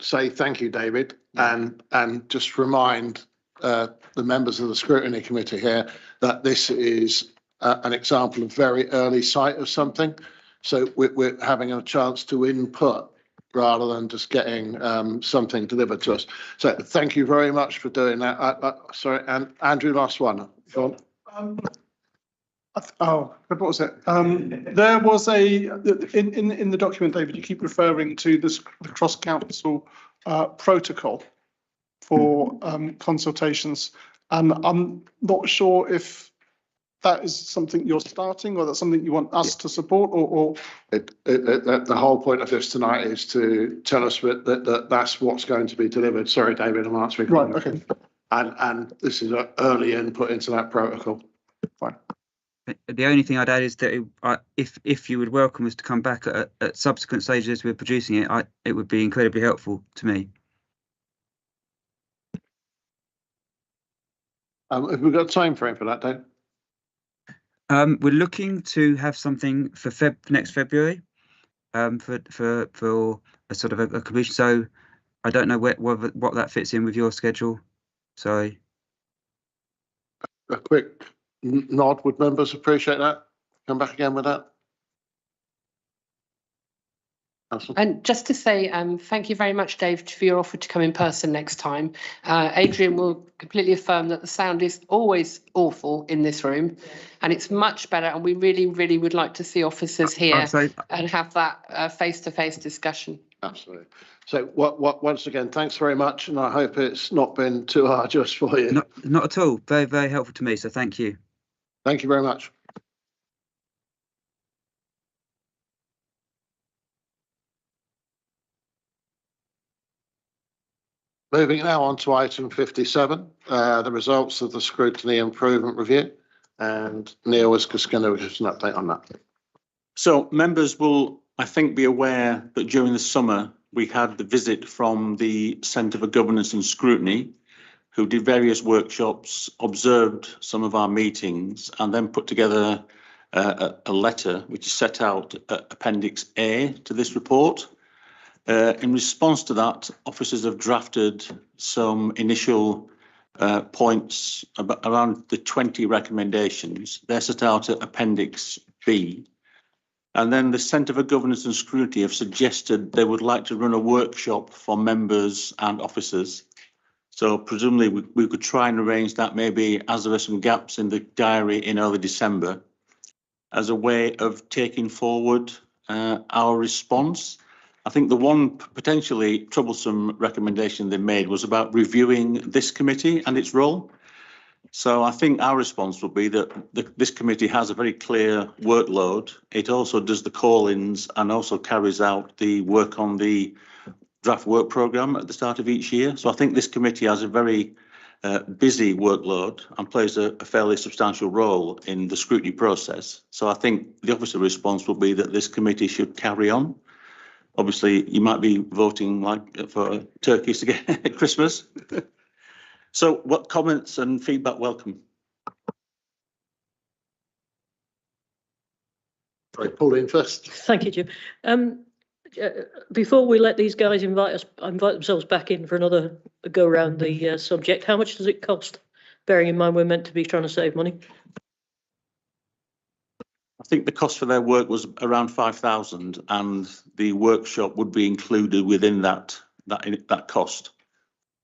say thank you, David, and just remind the members of the Scrutiny Committee here that this is an example of very early sight of something. So we're having a chance to input rather than just getting something delivered to us. So thank you very much for doing that. Sorry, and Andrew, last one. Go on. What was it? There was in the document, David, you keep referring to the cross-council protocol for consultations, and I'm not sure if that is something you're starting or that's something you want us to support, or the whole point of this tonight is to tell us that that's what's going to be delivered. Sorry, David, I'm answering. Right, okay. And this is an early input into that protocol. Fine. The only thing I'd add is that if you would welcome us to come back at subsequent stages we're producing it, it would be incredibly helpful to me. Have we got a time frame for that, Dave? We're looking to have something for next February, for a sort of a completion. So I don't know what that fits in with your schedule. Sorry. A quick nod, would members appreciate that? Come back again with that. And just to say, thank you very much, Dave, for your offer to come in person next time. Adrian will completely affirm that the sound is always awful in this room, and it's much better. And we really, really would like to see officers here and have that face-to-face discussion. Absolutely. So once again, thanks very much, and I hope it's not been too arduous for you. Not at all. Very, very helpful to me. So thank you. Thank you very much. Moving now on to item 57, the results of the Scrutiny Improvement Review. And Neil was just going to give us an update on that. So members will, I think, be aware that during the summer, we had the visit from the Centre for Governance and Scrutiny, who did various workshops, observed some of our meetings, and then put together a letter which is set out Appendix A to this report. In response to that, officers have drafted some initial points around the 20 recommendations. They're set out at Appendix B. And then the Centre for Governance and Scrutiny have suggested they would like to run a workshop for members and officers. So presumably we could try and arrange that maybe as there are some gaps in the diary in early December as a way of taking forward our response. I think the one potentially troublesome recommendation they made was about reviewing this committee and its role. So I think our response would be that this committee has a very clear workload. It also does the call-ins and also carries out the work on the draft work programme at the start of each year. So I think this committee has a very busy workload and plays a fairly substantial role in the scrutiny process. So I think the officer response will be that this committee should carry on. Obviously, you might be voting like for turkeys to get at Christmas. So what comments and feedback welcome? Right, Pauline first. Thank you, Jim. Before we let these guys invite themselves back in for another go around the subject, how much does it cost? Bearing in mind we're meant to be trying to save money. I think the cost for their work was around 5,000, and the workshop would be included within that cost.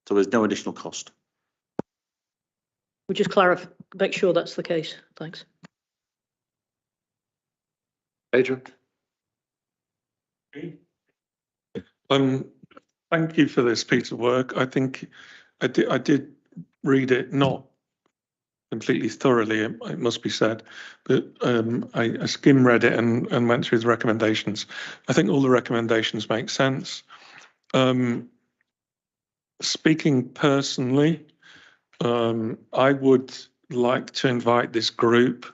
So there's no additional cost. We just clarify, make sure that's the case. Thanks. Adrian? Thank you for this piece of work. I think I did read it, not completely thoroughly, it must be said, but I skim read it and went through the recommendations. I think all the recommendations make sense. Speaking personally, I would like to invite this group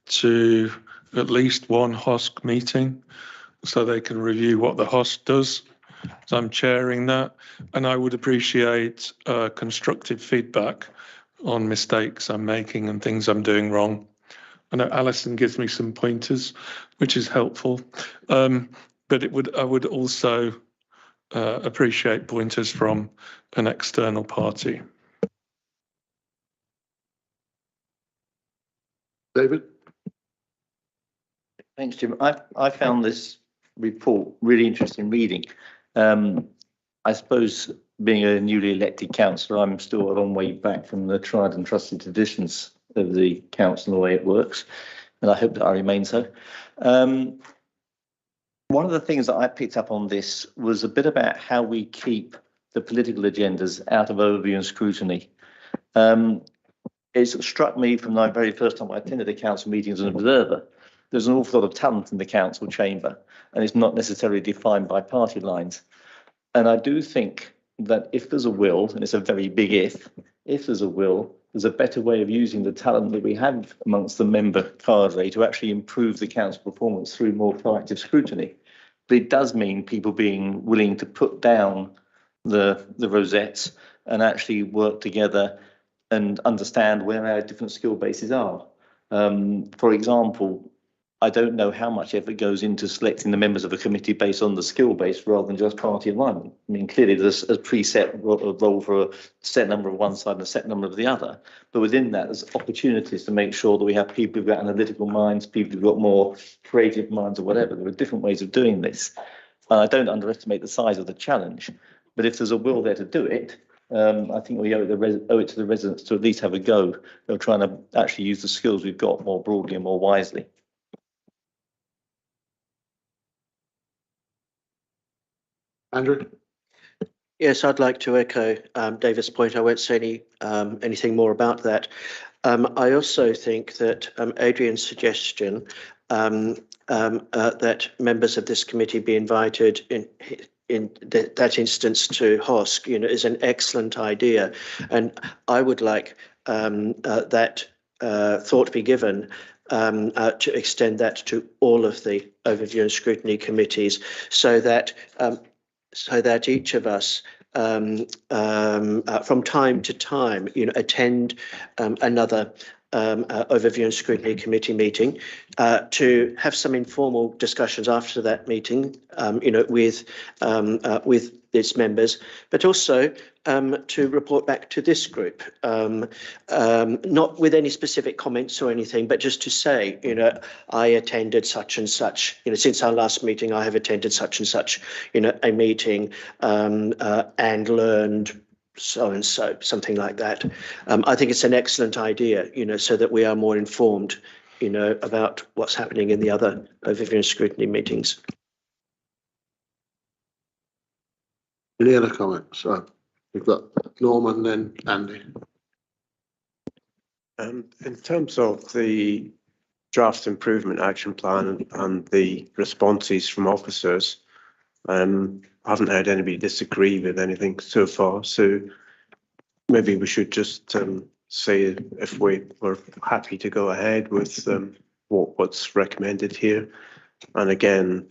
to at least one HOSC meeting so they can review what the HOSC does. So I'm chairing that, and I would appreciate constructive feedback on mistakes I'm making and things I'm doing wrong. I know Alison gives me some pointers, which is helpful, but I would also appreciate pointers from an external party. David? Thanks, Jim. I found this report really interesting reading. I suppose being a newly elected councillor, I'm still a long way back from the tried and trusted traditions of the council and the way it works, and I hope that I remain so. One of the things that I picked up on this was a bit about how we keep the political agendas out of overview and scrutiny. It struck me from the very first time I attended a council meeting as an observer, there's an awful lot of talent in the council chamber, and it's not necessarily defined by party lines. And I do think that if there's a will, and it's a very big if there's a will, there's a better way of using the talent that we have amongst the member cadre to actually improve the council performance through more proactive scrutiny. But it does mean people being willing to put down the rosettes and actually work together and understand where our different skill bases are. For example, I don't know how much effort goes into selecting the members of a committee based on the skill base rather than just party alignment. I mean, clearly there's a preset role for a set number of one side and a set number of the other. But within that, there's opportunities to make sure that we have people who've got analytical minds, people who've got more creative minds or whatever. There are different ways of doing this. And I don't underestimate the size of the challenge. But if there's a will there to do it, I think we owe it to the residents to at least have a go of trying to actually use the skills we've got more broadly and more wisely. Andrew? Yes, I'd like to echo David's point. I won't say anything more about that. I also think that Adrian's suggestion that members of this committee be invited in that instance to HOSC, is an excellent idea, and I would like that thought be given to extend that to all of the overview and scrutiny committees, so that each of us from time to time, attend another overview and scrutiny committee meeting to have some informal discussions after that meeting, with its members, but also to report back to this group, not with any specific comments or anything, but just to say, I attended such and such, since our last meeting, I have attended such and such, a meeting and learned so and so, something like that. I think it's an excellent idea, so that we are more informed, about what's happening in the other overview and scrutiny meetings. Any other comments? We've got Norman, then Andy. In terms of the draft improvement action plan and the responses from officers, I haven't heard anybody disagree with anything so far. So maybe we should just say if we're happy to go ahead with what's recommended here. And again,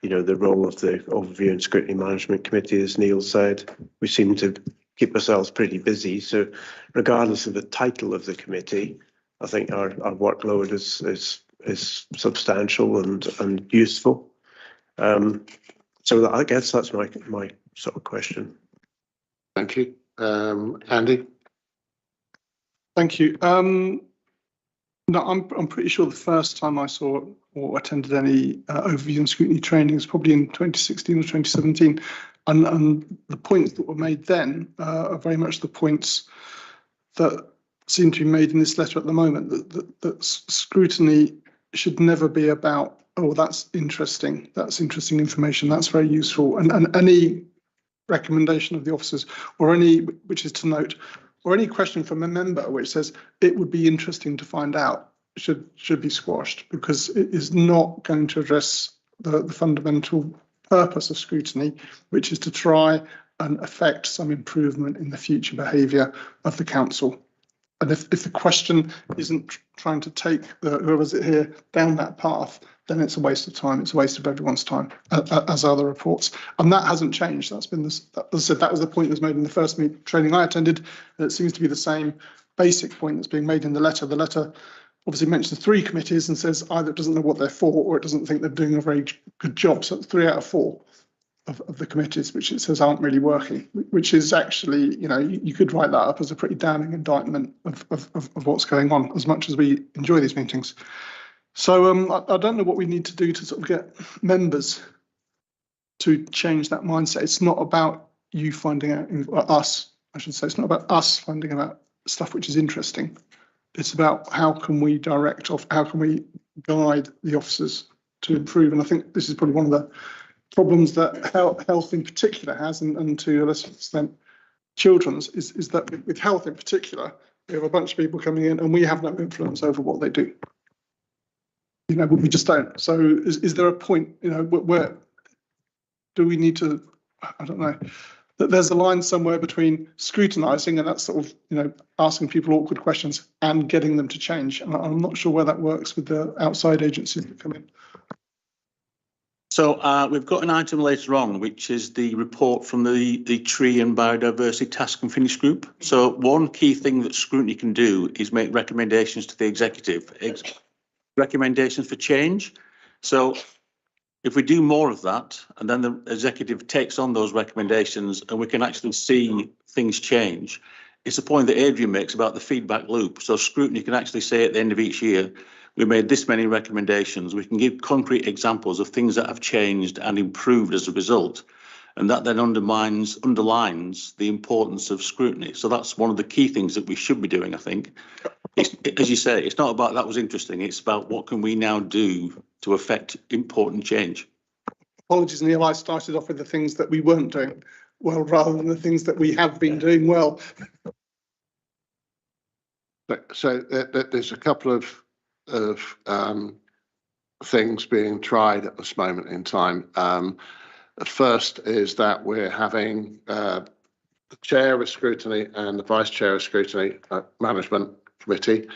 the role of the Overview and Scrutiny Management Committee, as Neil said, we seem to keep ourselves pretty busy. So regardless of the title of the committee, I think our workload is substantial and useful. So I guess that's my sort of question. Thank you. Andy? Thank you. No, I'm pretty sure the first time I saw or attended any overview and scrutiny training was probably in 2016 or 2017. And the points that were made then are very much the points that seem to be made in this letter at the moment, that scrutiny should never be about, oh, that's interesting information, that's very useful, and any recommendation of the officers, or any, which is to note, or any question from a member which says it would be interesting to find out, should be squashed, because it is not going to address the fundamental purpose of scrutiny, which is to try and affect some improvement in the future behaviour of the council. And if the question isn't trying to take whoever's it here down that path, then it's a waste of time. It's a waste of everyone's time, as are the reports. And that hasn't changed. That's been this. As I said, that was the point that was made in the first training I attended. And it seems to be the same basic point that's being made in the letter. The letter obviously mentions 3 committees and says either it doesn't know what they're for or it doesn't think they're doing a very good job. So it's 3 out of 4 of the committees, which it says aren't really working, which is actually, you know, you could write that up as a pretty damning indictment of what's going on, as much as we enjoy these meetings. So I don't know what we need to do to sort of get members to change that mindset. It's not about you finding out, us, I should say, it's not about us finding out stuff which is interesting. It's about how can we direct off, how can we guide the officers to improve. And I think this is probably one of the problems that health in particular has, and to a lesser extent children's, is that with health in particular, we have a bunch of people coming in and we have no influence over what they do. You know, we just don't. So is there a point, you know, where do we need to, I don't know, that there's a line somewhere between scrutinising, and that's sort of, you know, asking people awkward questions, and getting them to change. And I'm not sure where that works with the outside agencies that come in. So we've got an item later on, which is the report from the Tree and Biodiversity Task and Finish Group. So one key thing that scrutiny can do is make recommendations to the executive, recommendations for change. So if we do more of that, and then the executive takes on those recommendations and we can actually see things change, it's a point that Adrian makes about the feedback loop. So scrutiny can actually say at the end of each year, we made this many recommendations. We can give concrete examples of things that have changed and improved as a result. And that then underlines the importance of scrutiny. So that's one of the key things that we should be doing, I think. As you say, it's not about that was interesting. It's about what can we now do to affect important change. Apologies, Neil, I started off with the things that we weren't doing well rather than the things that we have been doing well. So there's a couple of things being tried at this moment in time. The first is that we're having the chair of scrutiny and the vice chair of scrutiny management committee,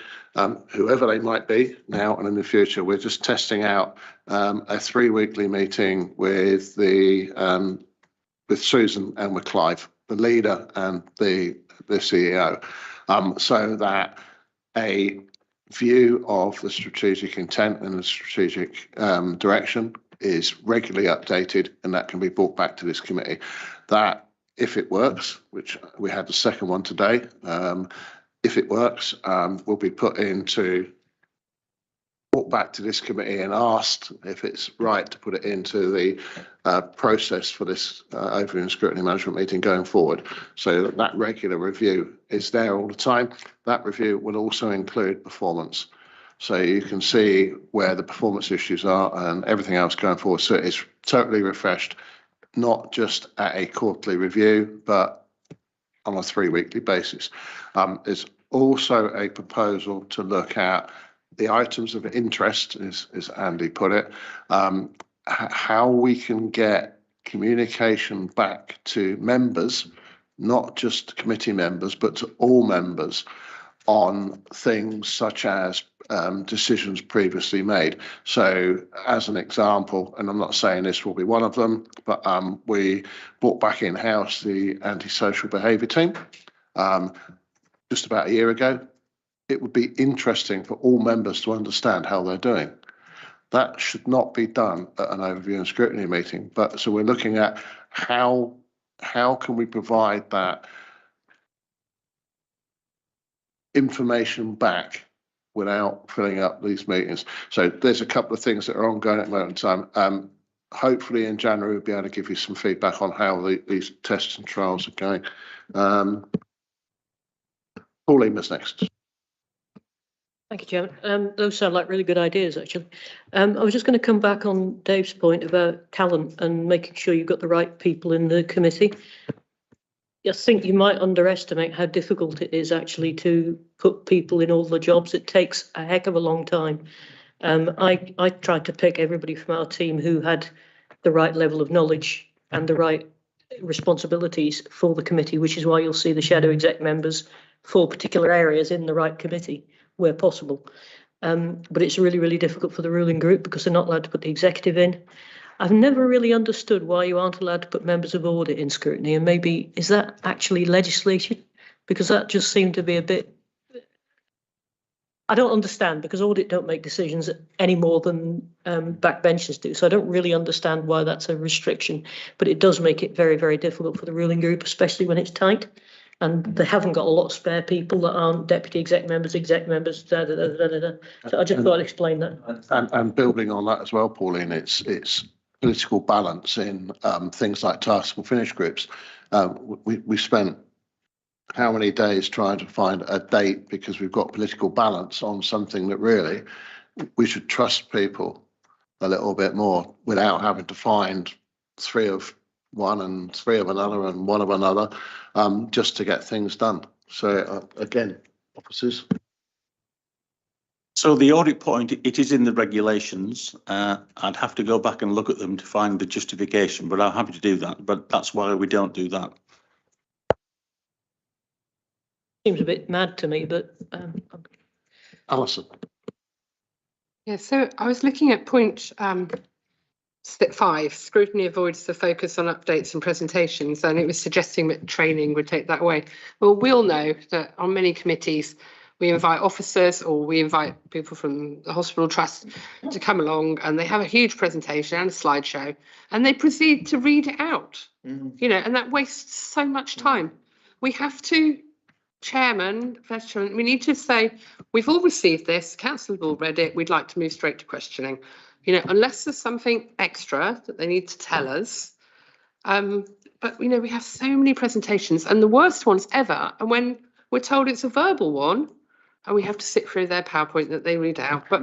whoever they might be now and in the future. We're just testing out a 3 weekly meeting with with Susan and with Clive, the leader and the CEO, so that a view of the strategic intent and the strategic direction is regularly updated, and that can be brought back to this committee. That, if it works, which we had the second one today, if it works, will be brought back to this committee and asked if it's right to put it into the process for this overview and scrutiny management meeting going forward. So that regular review is there all the time. That review will also include performance. So you can see where the performance issues are and everything else going forward. So it's totally refreshed, not just at a quarterly review, but on a 3 weekly basis. There's also a proposal to look at the items of interest, as Andy put it, how we can get communication back to members, not just committee members, but to all members on things such as decisions previously made. So as an example, and I'm not saying this will be one of them, but we brought back in-house the antisocial behaviour team just about a year ago. It would be interesting for all members to understand how they're doing. That should not be done at an overview and scrutiny meeting. But so we're looking at how can we provide that information back without filling up these meetings. So there's a couple of things that are ongoing at the moment in time. hopefully in January, we'll be able to give you some feedback on how these tests and trials are going. Pauline was next. Thank you, Chairman. Those sound like really good ideas, actually. I was just going to come back on Dave's point about talent and making sure you've got the right people in the committee. I think you might underestimate how difficult it is actually to put people in all the jobs. It takes a heck of a long time. I tried to pick everybody from our team who had the right level of knowledge and the right responsibilities for the committee, which is why you'll see the shadow exec members for particular areas in the right committee where possible. But it's really, really difficult for the ruling group because they're not allowed to put the executive in. I've never really understood why you aren't allowed to put members of audit in scrutiny, and maybe is that actually legislation? Because that just seemed to be a bit, I don't understand, because audit don't make decisions any more than backbenchers do. So I don't really understand why that's a restriction, but it does make it very, very difficult for the ruling group, especially when it's tight. And they haven't got a lot of spare people that aren't deputy exec members, da, da, da, da, da, da. So I just thought I'd explain that. And building on that as well, Pauline, it's political balance in things like task and finish groups. We spent how many days trying to find a date because we've got political balance on something that really we should trust people a little bit more without having to find 3 of one and 3 of another and 1 of another, just to get things done. So again, officers. So the audit point, it is in the regulations. I'd have to go back and look at them to find the justification, but I'm happy to do that. But that's why we don't do that. Seems a bit mad to me, but Alison. Yeah, so I was looking at point 5, scrutiny avoids the focus on updates and presentations, and it was suggesting that training would take that away. Well, we'll know that on many committees, we invite officers or we invite people from the hospital trust to come along, and they have a huge presentation and a slideshow, and they proceed to read it out, you know, and that wastes so much time. We have to, Chairman, Vice Chairman, we need to say, we've all received this, council have all read it, we'd like to move straight to questioning. You know, unless there's something extra that they need to tell us. But, you know, we have so many presentations, and the worst ones ever. And when we're told it's a verbal one, and we have to sit through their PowerPoint that they read out. But,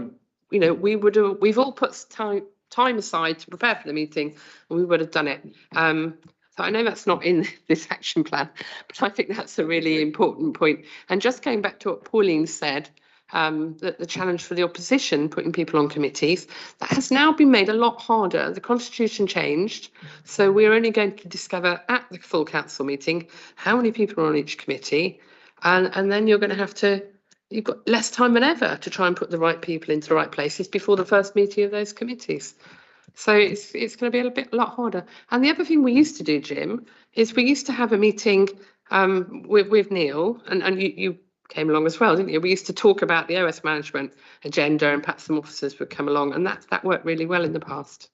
you know, we've all put time aside to prepare for the meeting, and we would have done it. So I know that's not in this action plan, but I think that's a really important point. And just going back to what Pauline said, that the challenge for the opposition, putting people on committees, that has now been made a lot harder. The constitution changed, so we're only going to discover at the full council meeting how many people are on each committee, and then you're going to have to, you've got less time than ever to try and put the right people into the right places before the first meeting of those committees. So it's going to be a lot harder. And the other thing we used to do, Jim, is we used to have a meeting with Neil, and you came along as well, didn't you? We used to talk about the OS management agenda, and perhaps some officers would come along, and that worked really well in the past.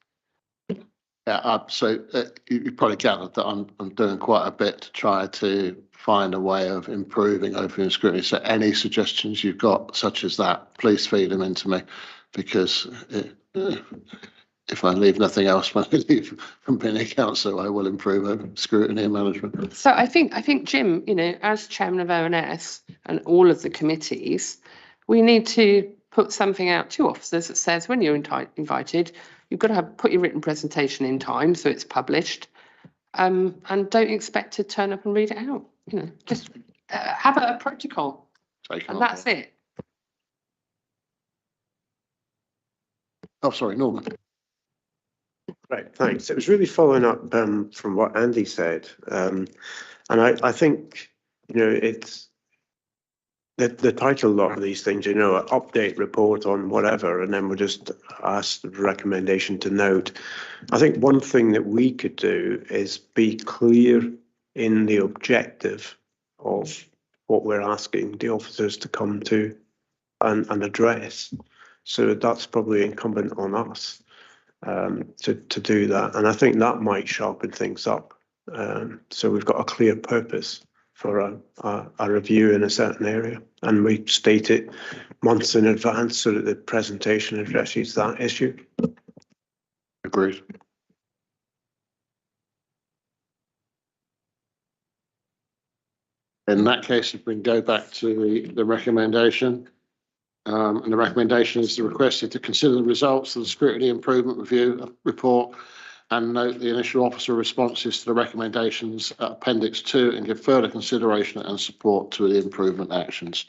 Yeah, so you probably gathered that I'm doing quite a bit to try to find a way of improving open scrutiny. So any suggestions you've got, such as that, please feed them into me, because if I leave nothing else when I leave from being a councillor, I will improve open scrutiny and management. So I think Jim, you know, as chairman of ONS and all of the committees, we need to put something out to officers that says when you're invited, you've got to put your written presentation in time so it's published, and don't expect to turn up and read it out. You know, just have a protocol, and that's it. Oh, sorry, Norman. Right, thanks. It was really following up from what Andy said. And I think, you know, it's the title of a lot of these things, you know, an update report on whatever, and then we'll just ask the recommendation to note. I think one thing that we could do is be clear in the objective of what we're asking the officers to come to and address. So that's probably incumbent on us to do that. And I think that might sharpen things up. So we've got a clear purpose for a review in a certain area, and we state it months in advance so that the presentation addresses that issue. Agreed. In that case, if we can go back to the recommendation. And the recommendation is requested to consider the results of the scrutiny improvement review report and note the initial officer responses to the recommendations at Appendix 2 and give further consideration and support to the improvement actions.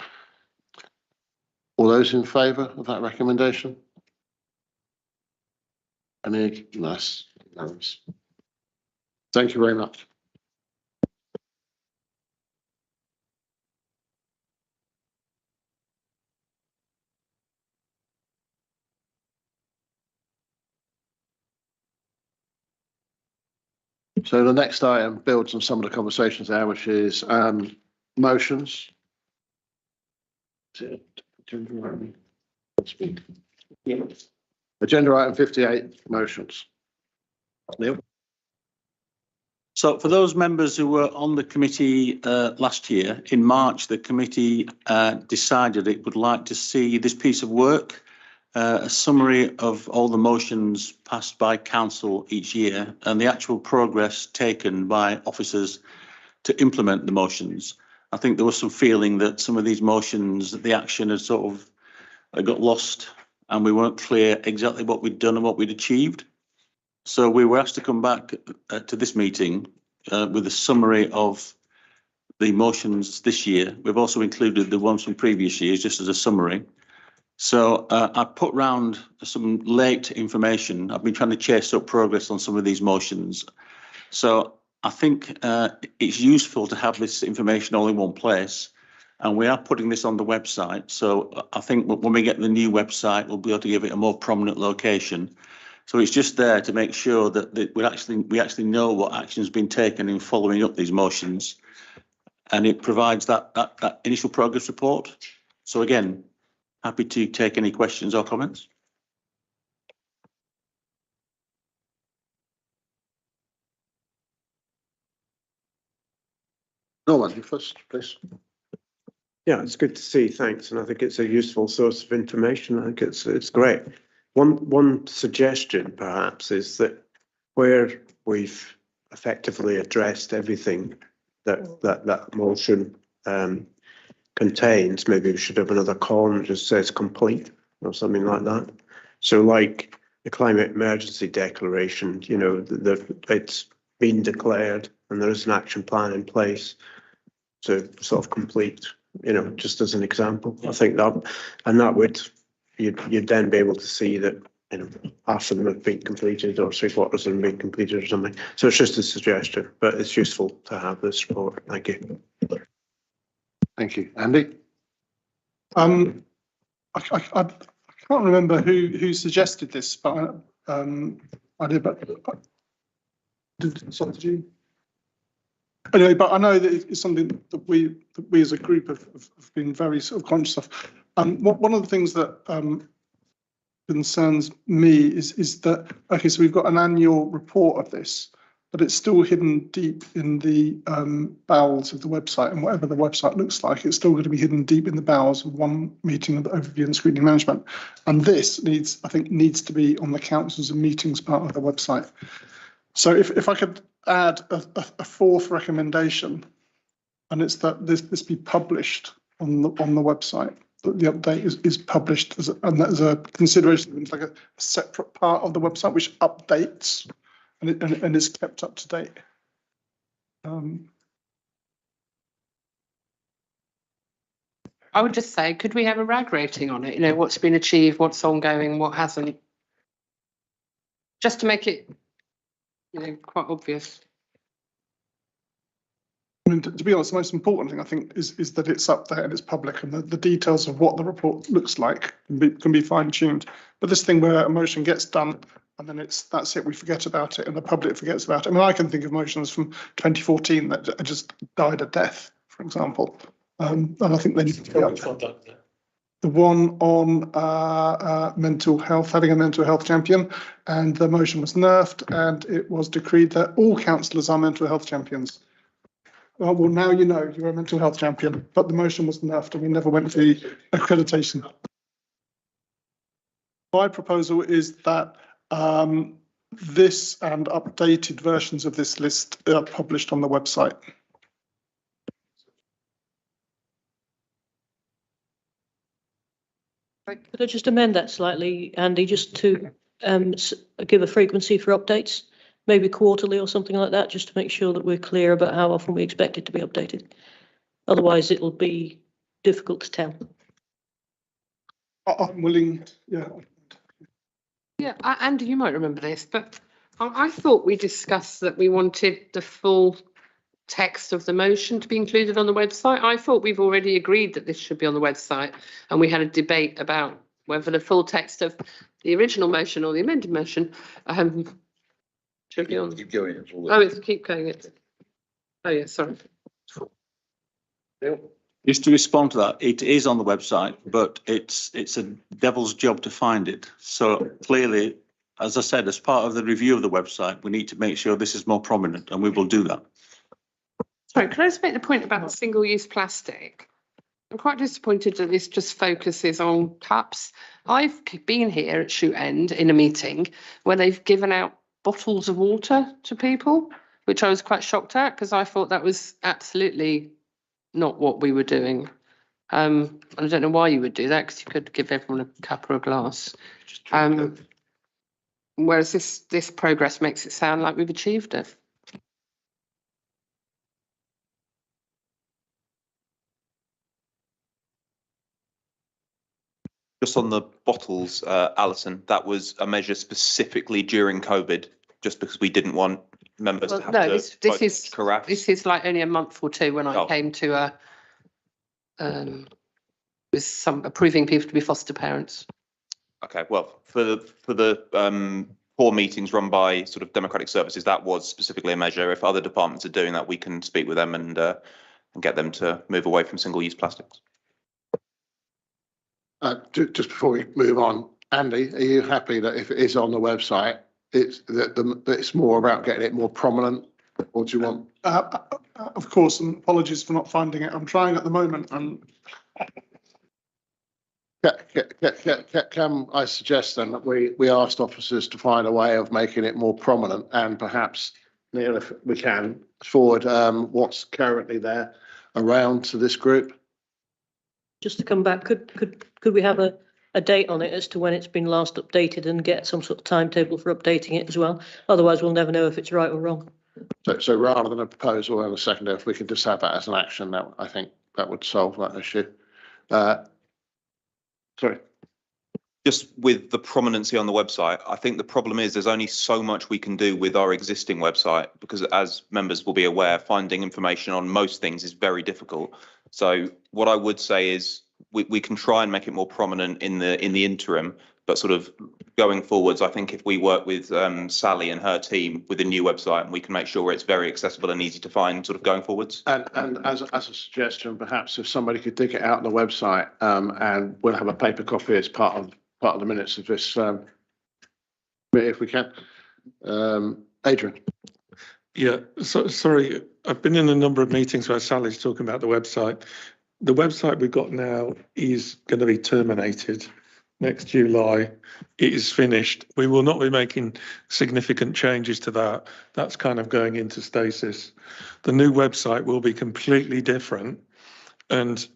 All those in favour of that recommendation? Any? Nice. Thank you very much. So the next item builds on some of the conversations there, which is motions. Agenda item 58, motions. Neil? So for those members who were on the committee last year, in March, the committee decided it would like to see this piece of work, a summary of all the motions passed by council each year and the actual progress taken by officers to implement the motions. I think there was some feeling that some of these motions, the action had sort of got lost and we weren't clear exactly what we'd done and what we'd achieved. So we were asked to come back to this meeting with a summary of the motions this year. We've also included the ones from previous years just as a summary. So I put round some late information. I've been trying to chase up progress on some of these motions. So I think it's useful to have this information all in one place. And we are putting this on the website. So I think when we get the new website, we'll be able to give it a more prominent location. So it's just there to make sure that we actually know what action has been taken in following up these motions. And it provides that initial progress report. So again, happy to take any questions or comments. Norman, you first, please. Yeah, it's good to see. Thanks, and I think it's a useful source of information. I think it's great. One suggestion, perhaps, is that where we've effectively addressed everything that motion contains, maybe we should have another column that just says complete or something like that. So, like the climate emergency declaration, you know, it's been declared and there is an action plan in place to sort of complete. You know, just as an example, I think that would you'd then be able to see that, you know, half of them have been completed or 3/4 of them have been completed or something. So it's just a suggestion, but it's useful to have this report. Thank you. Thank you. Andy? I can't remember who suggested this, but I did. But did you? Anyway, but I know that it's something that we as a group have been very sort of conscious of. One of the things that concerns me is that, okay, so we've got an annual report of this, but it's still hidden deep in the bowels of the website, and whatever the website looks like, it's still going to be hidden deep in the bowels of one meeting of the overview and scrutiny management. And this I think needs to be on the councils and meetings part of the website. So if I could add a fourth recommendation, and it's that this be published on the website, that the update is published and that is a consideration. It's like a separate part of the website which updates and is kept up to date. I would just say, could we have a RAG rating on it? You know, what's been achieved, what's ongoing, what hasn't, just to make it, you know, quite obvious. I mean, to be honest, the most important thing I think is that it's up there and it's public, and the details of what the report looks like can be fine tuned. But this thing where a motion gets done and then that's it, we forget about it, and the public forgets about it. I mean, I can think of motions from 2014 that just died a death, for example, and I think they need to be up there. The one on mental health, having a mental health champion, and the motion was nerfed, and it was decreed that all councillors are mental health champions. Well, now you know you're a mental health champion, but the motion was nerfed and we never went for the accreditation. My proposal is that this and updated versions of this list are published on the website. Could I just amend that slightly, Andy, just to give a frequency for updates, maybe quarterly or something like that, just to make sure that we're clear about how often we expect it to be updated. Otherwise, it'll be difficult to tell. I'm willing, yeah. Yeah, Andy, you might remember this, but I thought we discussed that we wanted the full text of the motion to be included on the website. I thought we've already agreed that this should be on the website, and we had a debate about whether the full text of the original motion or the amended motion should be on. Keep going. It's all Oh, it's keep going. Oh, yeah, sorry. Just to respond to that, it is on the website, but it's a devil's job to find it. So clearly, as I said, as part of the review of the website, we need to make sure this is more prominent, and we will do that. Sorry, can I just make the point about single-use plastic? I'm quite disappointed that this just focuses on cups. I've been here at Shoot End in a meeting where they've given out bottles of water to people, which I was quite shocked at because I thought that was absolutely not what we were doing. I don't know why you would do that because you could give everyone a cup or a glass. Whereas this progress makes it sound like we've achieved it. Just on the bottles, Alison, that was a measure specifically during COVID, just because we didn't want members to have No, to this is carafe. This is like only a month or two when I Oh. came to with some approving people to be foster parents. Okay, well, for the core meetings run by sort of democratic services, that was specifically a measure. If other departments are doing that, we can speak with them and get them to move away from single-use plastics. Just before we move on, Andy, are you happy that if it is on the website, it's that it's more about getting it more prominent, or do you want? Of course, and apologies for not finding it. I'm trying at the moment. And Can I suggest then that we asked officers to find a way of making it more prominent, and perhaps, Neil, if we can, forward what's currently there around to this group? Just to come back, could we have a date on it as to when it's been last updated and get some sort of timetable for updating it as well? Otherwise, we'll never know if it's right or wrong. So rather than a proposal and a second, if we could just have that as an action, that I think that would solve that issue. Sorry. Just with the prominency on the website, I think the problem is there's only so much we can do with our existing website, because as members will be aware, finding information on most things is very difficult. So what I would say is we can try and make it more prominent in the interim, but sort of going forwards, I think if we work with Sally and her team with a new website, we can make sure it's very accessible and easy to find sort of going forwards. And as a suggestion, perhaps if somebody could dig it out on the website, and we'll have a paper copy as part of the minutes of this, if we can. Adrian. Yeah, so sorry, I've been in a number of meetings where Sally's talking about the website. The website we've got now is going to be terminated next July. It is finished. We will not be making significant changes to that. That's kind of going into stasis. The new website will be completely different. And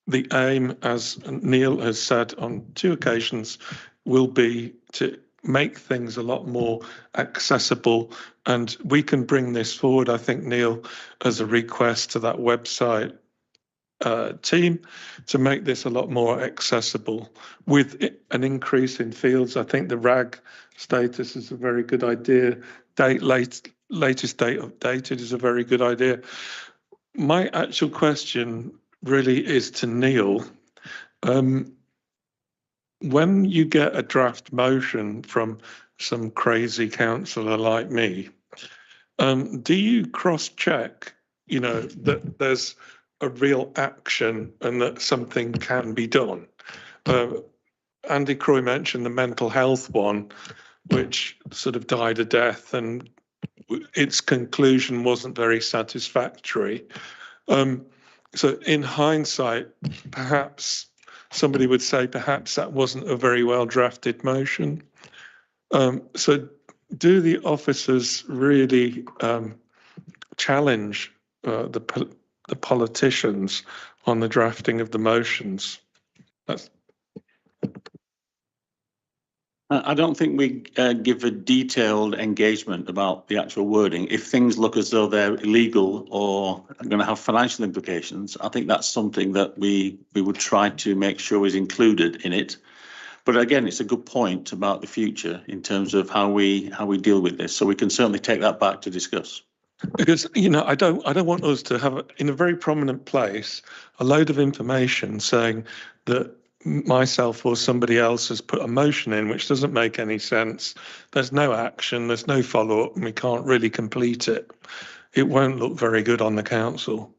the aim, as Neil has said on 2 occasions, will be to make things a lot more accessible. And we can bring this forward, I think, Neil, as a request to that website team to make this a lot more accessible with an increase in fields. I think the RAG status is a very good idea. Latest date updated is a very good idea. My actual question really is to Neil. When you get a draft motion from some crazy councillor like me, do you cross-check, that there's a real action and that something can be done? Andy Croy mentioned the mental health one, which sort of died a death, and its conclusion wasn't very satisfactory. So in hindsight, perhaps somebody would say perhaps that wasn't a very well drafted motion. So do the officers really challenge the politicians on the drafting of the motions? I don't think we give a detailed engagement about the actual wording. If things look as though they're illegal or are going to have financial implications, I think that's something that we would try to make sure is included in it. But again, it's a good point about the future in terms of how we deal with this. So we can certainly take that back to discuss. Because, you know, I don't want us to have in a very prominent place a load of information saying that myself or somebody else has put a motion in which doesn't make any sense. There's no action, there's no follow-up, and we can't really complete it. It won't look very good on the council.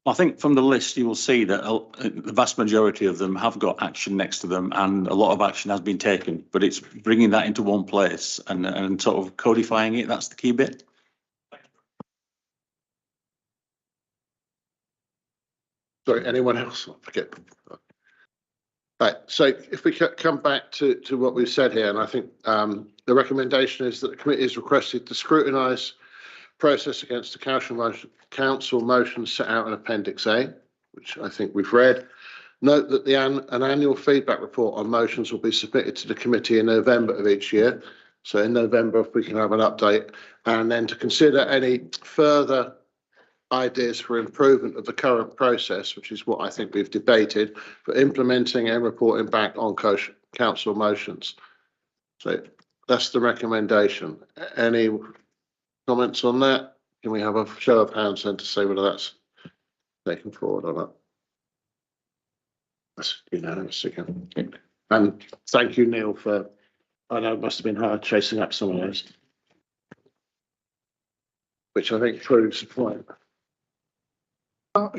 I think from the list, you will see that the vast majority of them have got action next to them and a lot of action has been taken, but it's bringing that into one place and sort of codifying it. That's the key bit. Sorry, anyone else? Forget. Right, so if we come back to what we've said here, and I think the recommendation is that the committee is requested to scrutinise process against the council motion set out in Appendix A, which I think we've read. Note that an annual feedback report on motions will be submitted to the committee in November of each year. So in November, if we can have an update, and then to consider any further ideas for improvement of the current process, which is what I think we've debated, for implementing and reporting back on council motions. So that's the recommendation. Any comments on that? Can we have a show of hands then to say whether that's taken forward or not? That's unanimous again. And thank you, Neil, for, I know it must have been hard chasing up some of those, which I think proves the point.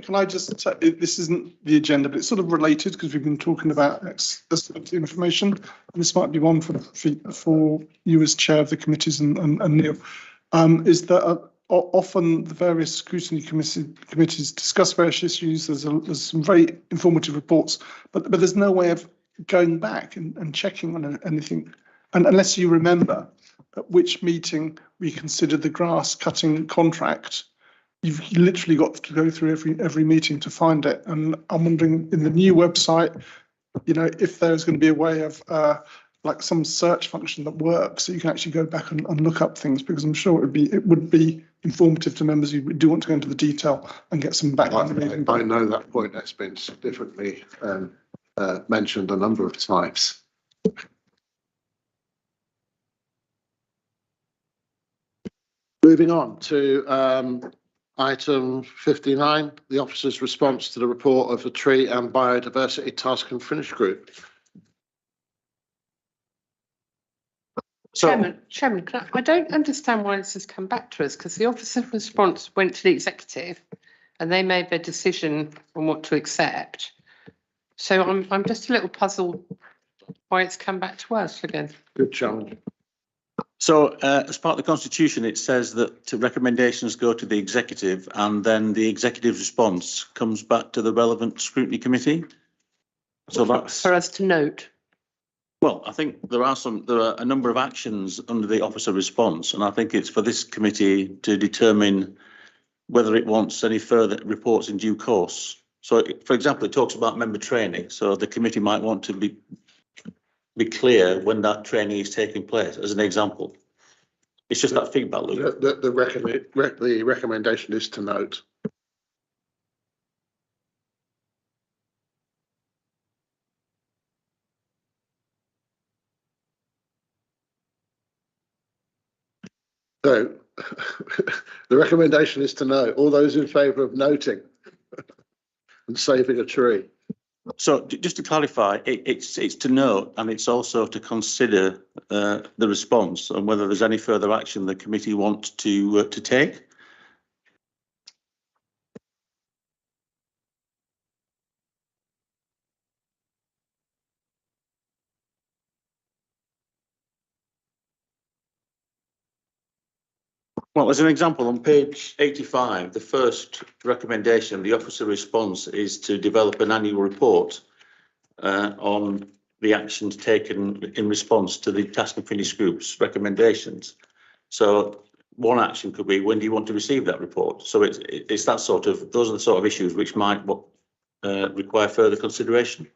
Can I just say, this isn't the agenda, but it's sort of related because we've been talking about access to information. And this might be one for you as chair of the committees and Neil, is that often the various scrutiny committees discuss various issues. There's some very informative reports, but there's no way of going back and checking on anything, and unless you remember at which meeting we considered the grass cutting contract. You've literally got to go through every meeting to find it. And I'm wondering in the new website, you know, if there's going to be a way of like some search function that works, so you can actually go back and look up things, because I'm sure it would be informative to members who do want to go into the detail and get some background. I know that point that's been significantly mentioned a number of times. Moving on to item 59, the officer's response to the report of the Tree and Biodiversity Task and Finish Group. Chairman, I don't understand why this has come back to us, because the officer's response went to the executive and they made their decision on what to accept. So I'm just a little puzzled why it's come back to us again. Good challenge. So as part of the constitution, it says that recommendations go to the executive and then the executive's response comes back to the relevant scrutiny committee. So that's for us to note. Well, I think there are a number of actions under the officer response, and I think it's for this committee to determine whether it wants any further reports in due course. So, for example, it talks about member training, so the committee might want to be clear when that training is taking place, as an example. It's just that feedback loop. The recommendation is to note. So the recommendation is to note. All those in favour of noting and saving a tree. So just to clarify, it's to note, and it's also to consider the response and whether there's any further action the committee wants to take. Well, as an example, on page 85, the first recommendation, the officer response, is to develop an annual report on the actions taken in response to the task and finish group's recommendations. So one action could be, when do you want to receive that report? So it's that sort of, those are the sort of issues which might require further consideration.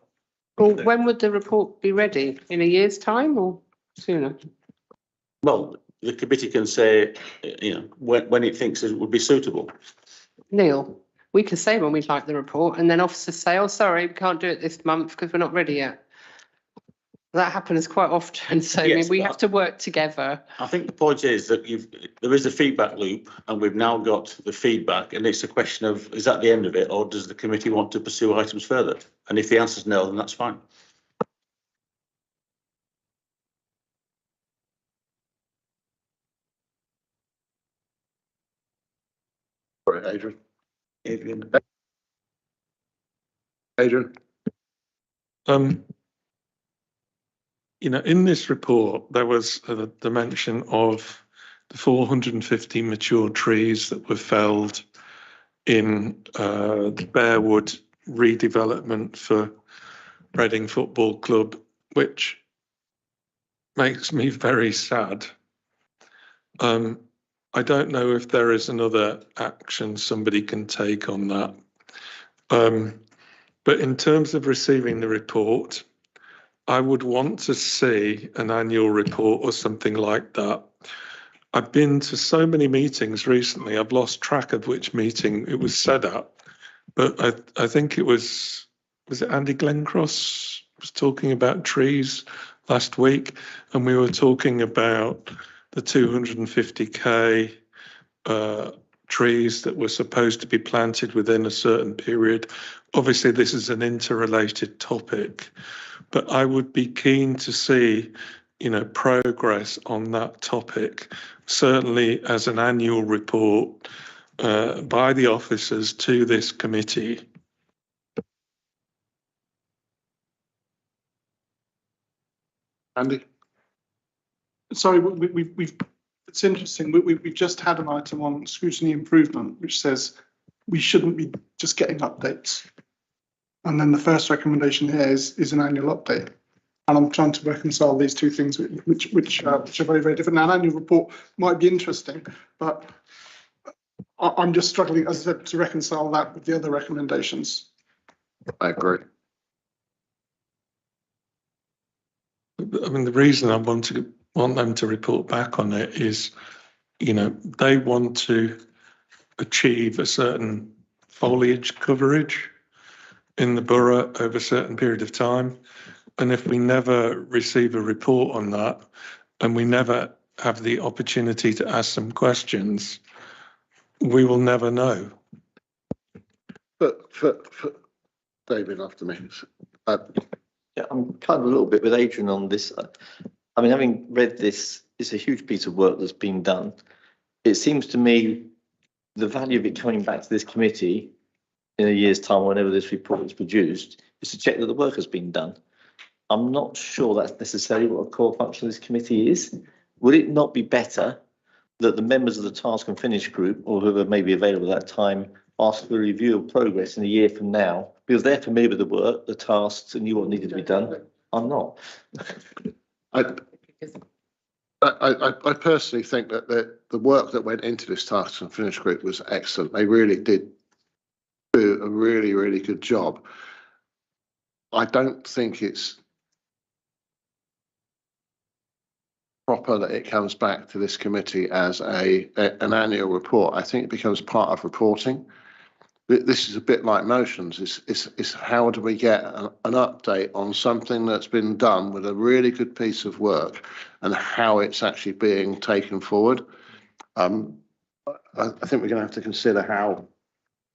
Well, when would the report be ready? In a year's time or sooner? Well, the committee can say, when it thinks it would be suitable. Neil, we can say when we'd like the report and then officers say, oh, sorry, we can't do it this month because we're not ready yet. That happens quite often. So I mean, Yes, we but have to work together. I think the point is that there is a feedback loop and we've now got the feedback, and it's a question of, is that the end of it, or does the committee want to pursue items further? And if the answer is no, then that's fine. Sorry, Adrian. In this report, there was the mention of the 450 mature trees that were felled in the Bearwood redevelopment for Reading Football Club, which makes me very sad. I don't know if there is another action somebody can take on that. But in terms of receiving the report, I would want to see an annual report or something like that. I've been to so many meetings recently, I've lost track of which meeting it was said at, but I think it was it Andy Glencross was talking about trees last week, and we were talking about the 250k trees that were supposed to be planted within a certain period. Obviously, this is an interrelated topic, but I would be keen to see, progress on that topic, certainly as an annual report by the officers to this committee. Andy? Sorry, we've it's interesting. We've just had an item on scrutiny improvement, which says we shouldn't be just getting updates. And then the first recommendation here is an annual update. And I'm trying to reconcile these two things, which are very, very different. Now, an annual report might be interesting, but I'm just struggling, as I said, to reconcile that with the other recommendations. I agree. I mean, the reason I want them to report back on it is, they want to achieve a certain foliage coverage in the borough over a certain period of time. And if we never receive a report on that, and we never have the opportunity to ask some questions, we will never know. But for David, after me. Yeah, I'm kind of a little bit with Adrian on this. I mean, having read this, it's a huge piece of work that's been done. It seems to me the value of it coming back to this committee in a year's time, whenever this report is produced, is to check that the work has been done. I'm not sure that's necessarily what a core function of this committee is. Would it not be better that the members of the task and finish group, or whoever may be available at that time, ask for a review of progress in a year from now, because they're familiar with the work, the tasks, and knew what needed to be done? I'm not. I personally think that the work that went into this task and finish group was excellent. They really did do a really, really good job. I don't think it's proper that it comes back to this committee as an annual report. I think it becomes part of reporting. This is a bit like motions. It's how do we get an update on something that's been done with a really good piece of work and how it's actually being taken forward. I think we're going to have to consider how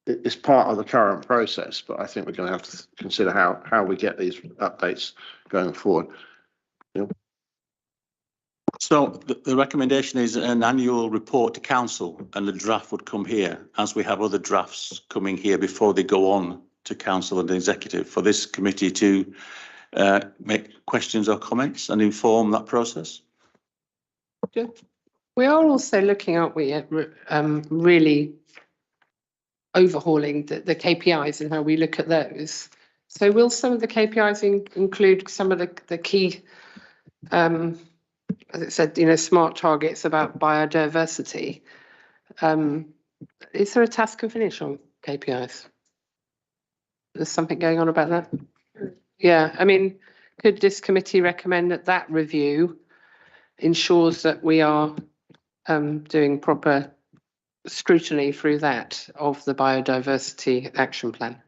it's part of the current process, but I think we're going to have to consider how we get these updates going forward. So the recommendation is an annual report to council, and the draft would come here, as we have other drafts coming here before they go on to council and executive, for this committee to make questions or comments and inform that process. We are also looking, aren't we, at really overhauling the KPIs and how we look at those. So will some of the KPIs include some of the key, as it said, smart targets about biodiversity? Is there a task and finish on KPIs? There's something going on about that? Yeah, I mean, could this committee recommend that that review ensures that we are doing proper scrutiny through that of the biodiversity action plan?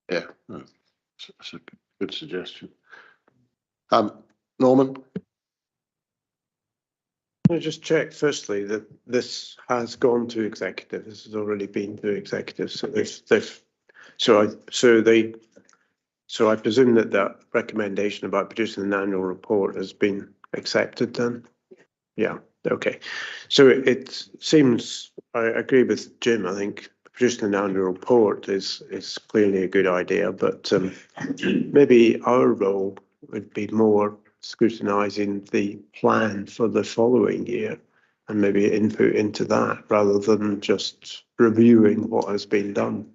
Yeah, that's a good suggestion. Norman? I just check firstly that this has gone to executive. This has already been to executive. So I presume that that recommendation about producing an annual report has been accepted then? Yeah, okay. So it seems, I agree with Jim. I think producing an annual report is clearly a good idea, but maybe our role would be more scrutinising the plan for the following year and maybe input into that rather than just reviewing what has been done.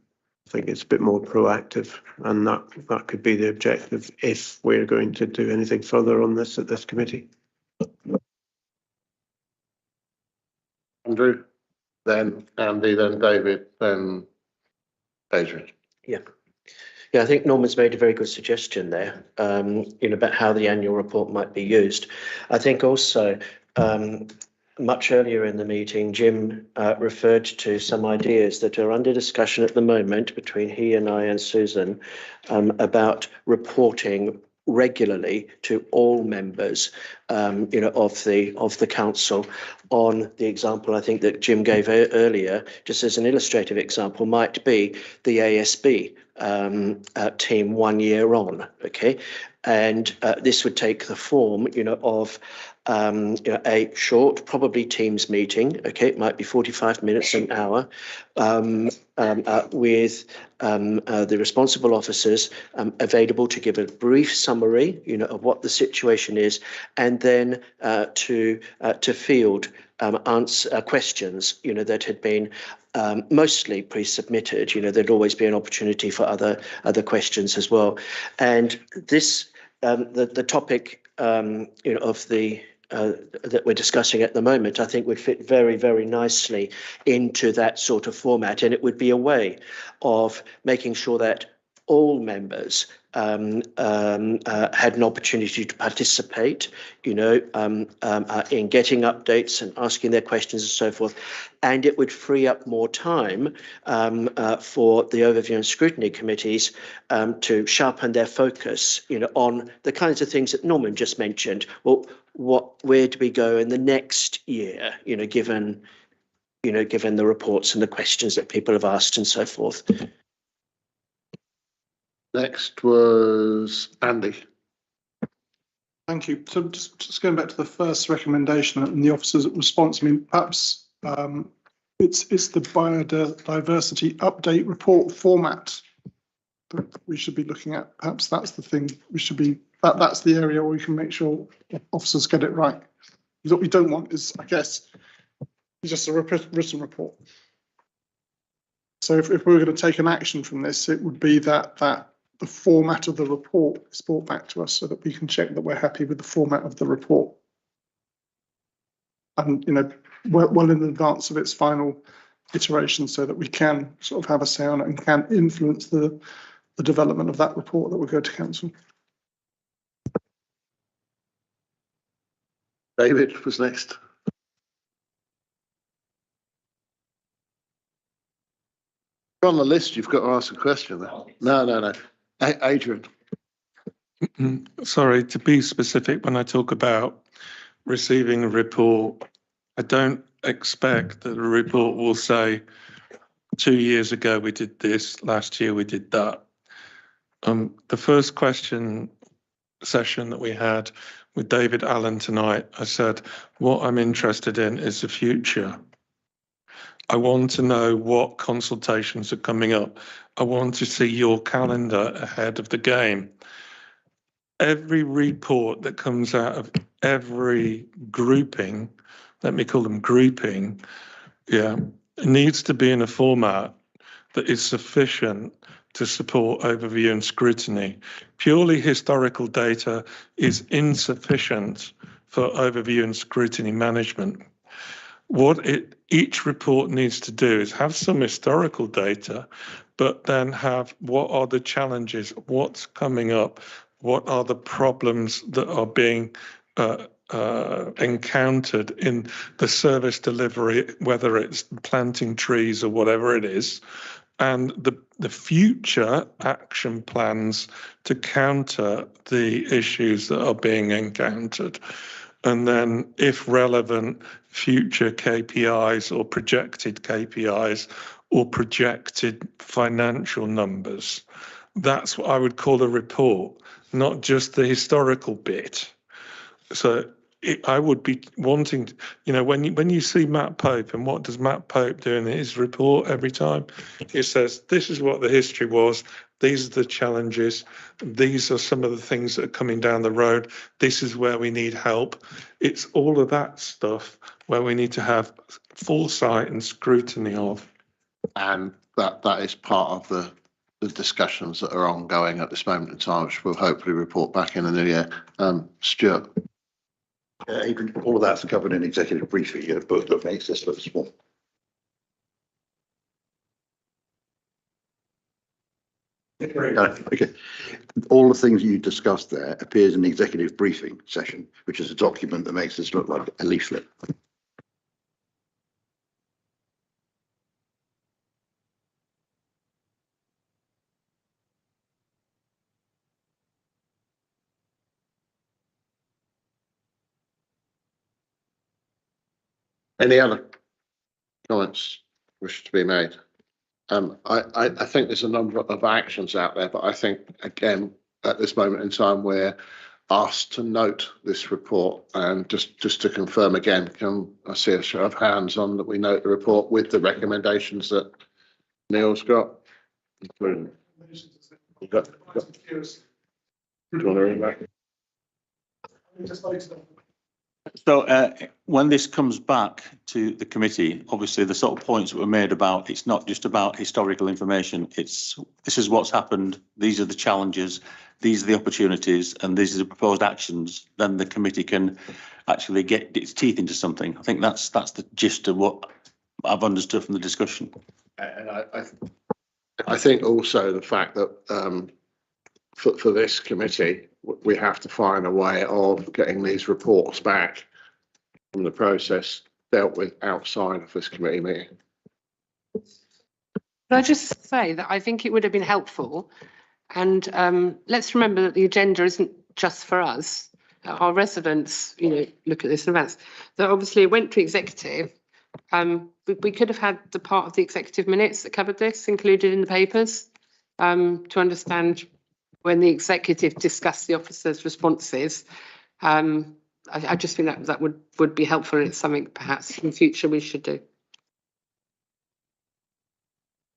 I think it's a bit more proactive, and that could be the objective if we're going to do anything further on this at this committee. Andrew, then Andy, then David, then Adrian. Yeah. Yeah, I think Norman's made a very good suggestion there, about how the annual report might be used. I think also, much earlier in the meeting, Jim referred to some ideas that are under discussion at the moment between he and I and Susan about reporting regularly to all members, of the council on the example I think that Jim gave earlier, just as an illustrative example, might be the ASB team 1 year on, okay? And this would take the form, of a short, probably Teams meeting, okay? It might be 45 minutes, an hour, with the responsible officers available to give a brief summary, of what the situation is, and then to field answer questions, that had been mostly pre-submitted. There'd always be an opportunity for other questions as well. And this, the topic, of the that we're discussing at the moment, I think would fit very, very nicely into that sort of format. And it would be a way of making sure that all members had an opportunity to participate, in getting updates and asking their questions and so forth. And it would free up more time for the overview and scrutiny committees to sharpen their focus, on the kinds of things that Norman just mentioned. Well, where do we go in the next year, given the reports and the questions that people have asked and so forth. Next was Andy. Thank you. So just going back to the first recommendation and the officer's response, I mean, perhaps it's the biodiversity update report format that we should be looking at. Perhaps that's the thing we should be, that's the area where we can make sure officers get it right. Because what we don't want is, I guess, just a written report. So if we're going to take an action from this, it would be that the format of the report is brought back to us so that we can check that we're happy with the format of the report. And, well in advance of its final iteration so that we can sort of have a say on it and can influence the development of that report that will go to council. David was next. On the list, you've got to ask a question. No. Adrian. Sorry, to be specific, when I talk about receiving a report, I don't expect that the report will say 2 years ago we did this, last year we did that. The first question session that we had with David Allen tonight, I said, what I'm interested in is the future. I want to know what consultations are coming up. I want to see your calendar ahead of the game. Every report that comes out of every grouping, let me call them grouping, needs to be in a format that is sufficient to support overview and scrutiny. Purely historical data is insufficient for overview and scrutiny management. What each report needs to do is have some historical data, but then have what are the challenges, what's coming up, what are the problems that are being encountered in the service delivery, whether it's planting trees or whatever it is, and the future action plans to counter the issues that are being encountered. And then, if relevant, future KPIs or projected KPIs or projected financial numbers. That's what I would call a report, not just the historical bit. So I would be wanting, when you see Matt Pope, and what does Matt Pope do in his report every time? It says, this is what the history was. These are the challenges. These are some of the things that are coming down the road. This is where we need help. It's all of that stuff where we need to have foresight and scrutiny of. And that is part of the discussions that are ongoing at this moment in time, which we'll hopefully report back in the new year. Stuart. Even all of that's covered in executive briefing, but that makes this look small. Okay. All the things you discussed there appears in the executive briefing session, which is a document that makes this look like a leaflet. Any other comments wish to be made? I think there's a number of actions out there, but I think, again, at this moment in time, we're asked to note this report. And just to confirm again, can I see a show of hands on that we note the report with the recommendations that Neil's got? Do you want to read back? So when this comes back to the committee, obviously the sort of points that were made about, it's not just about historical information. This is what's happened. These are the challenges. These are the opportunities, and these are the proposed actions. Then the committee can actually get its teeth into something. I think that's the gist of what I've understood from the discussion. And I think also the fact that for this committee, we have to find a way of getting these reports back from the process dealt with outside of this committee meeting. Can I just say that I think it would have been helpful, and let's remember that the agenda isn't just for us. Our residents, look at this in advance. That obviously it went to executive. We could have had the part of the executive minutes that covered this included in the papers to understand when the executive discussed the officers' responses. I just think that would be helpful, and it's something perhaps in future we should do.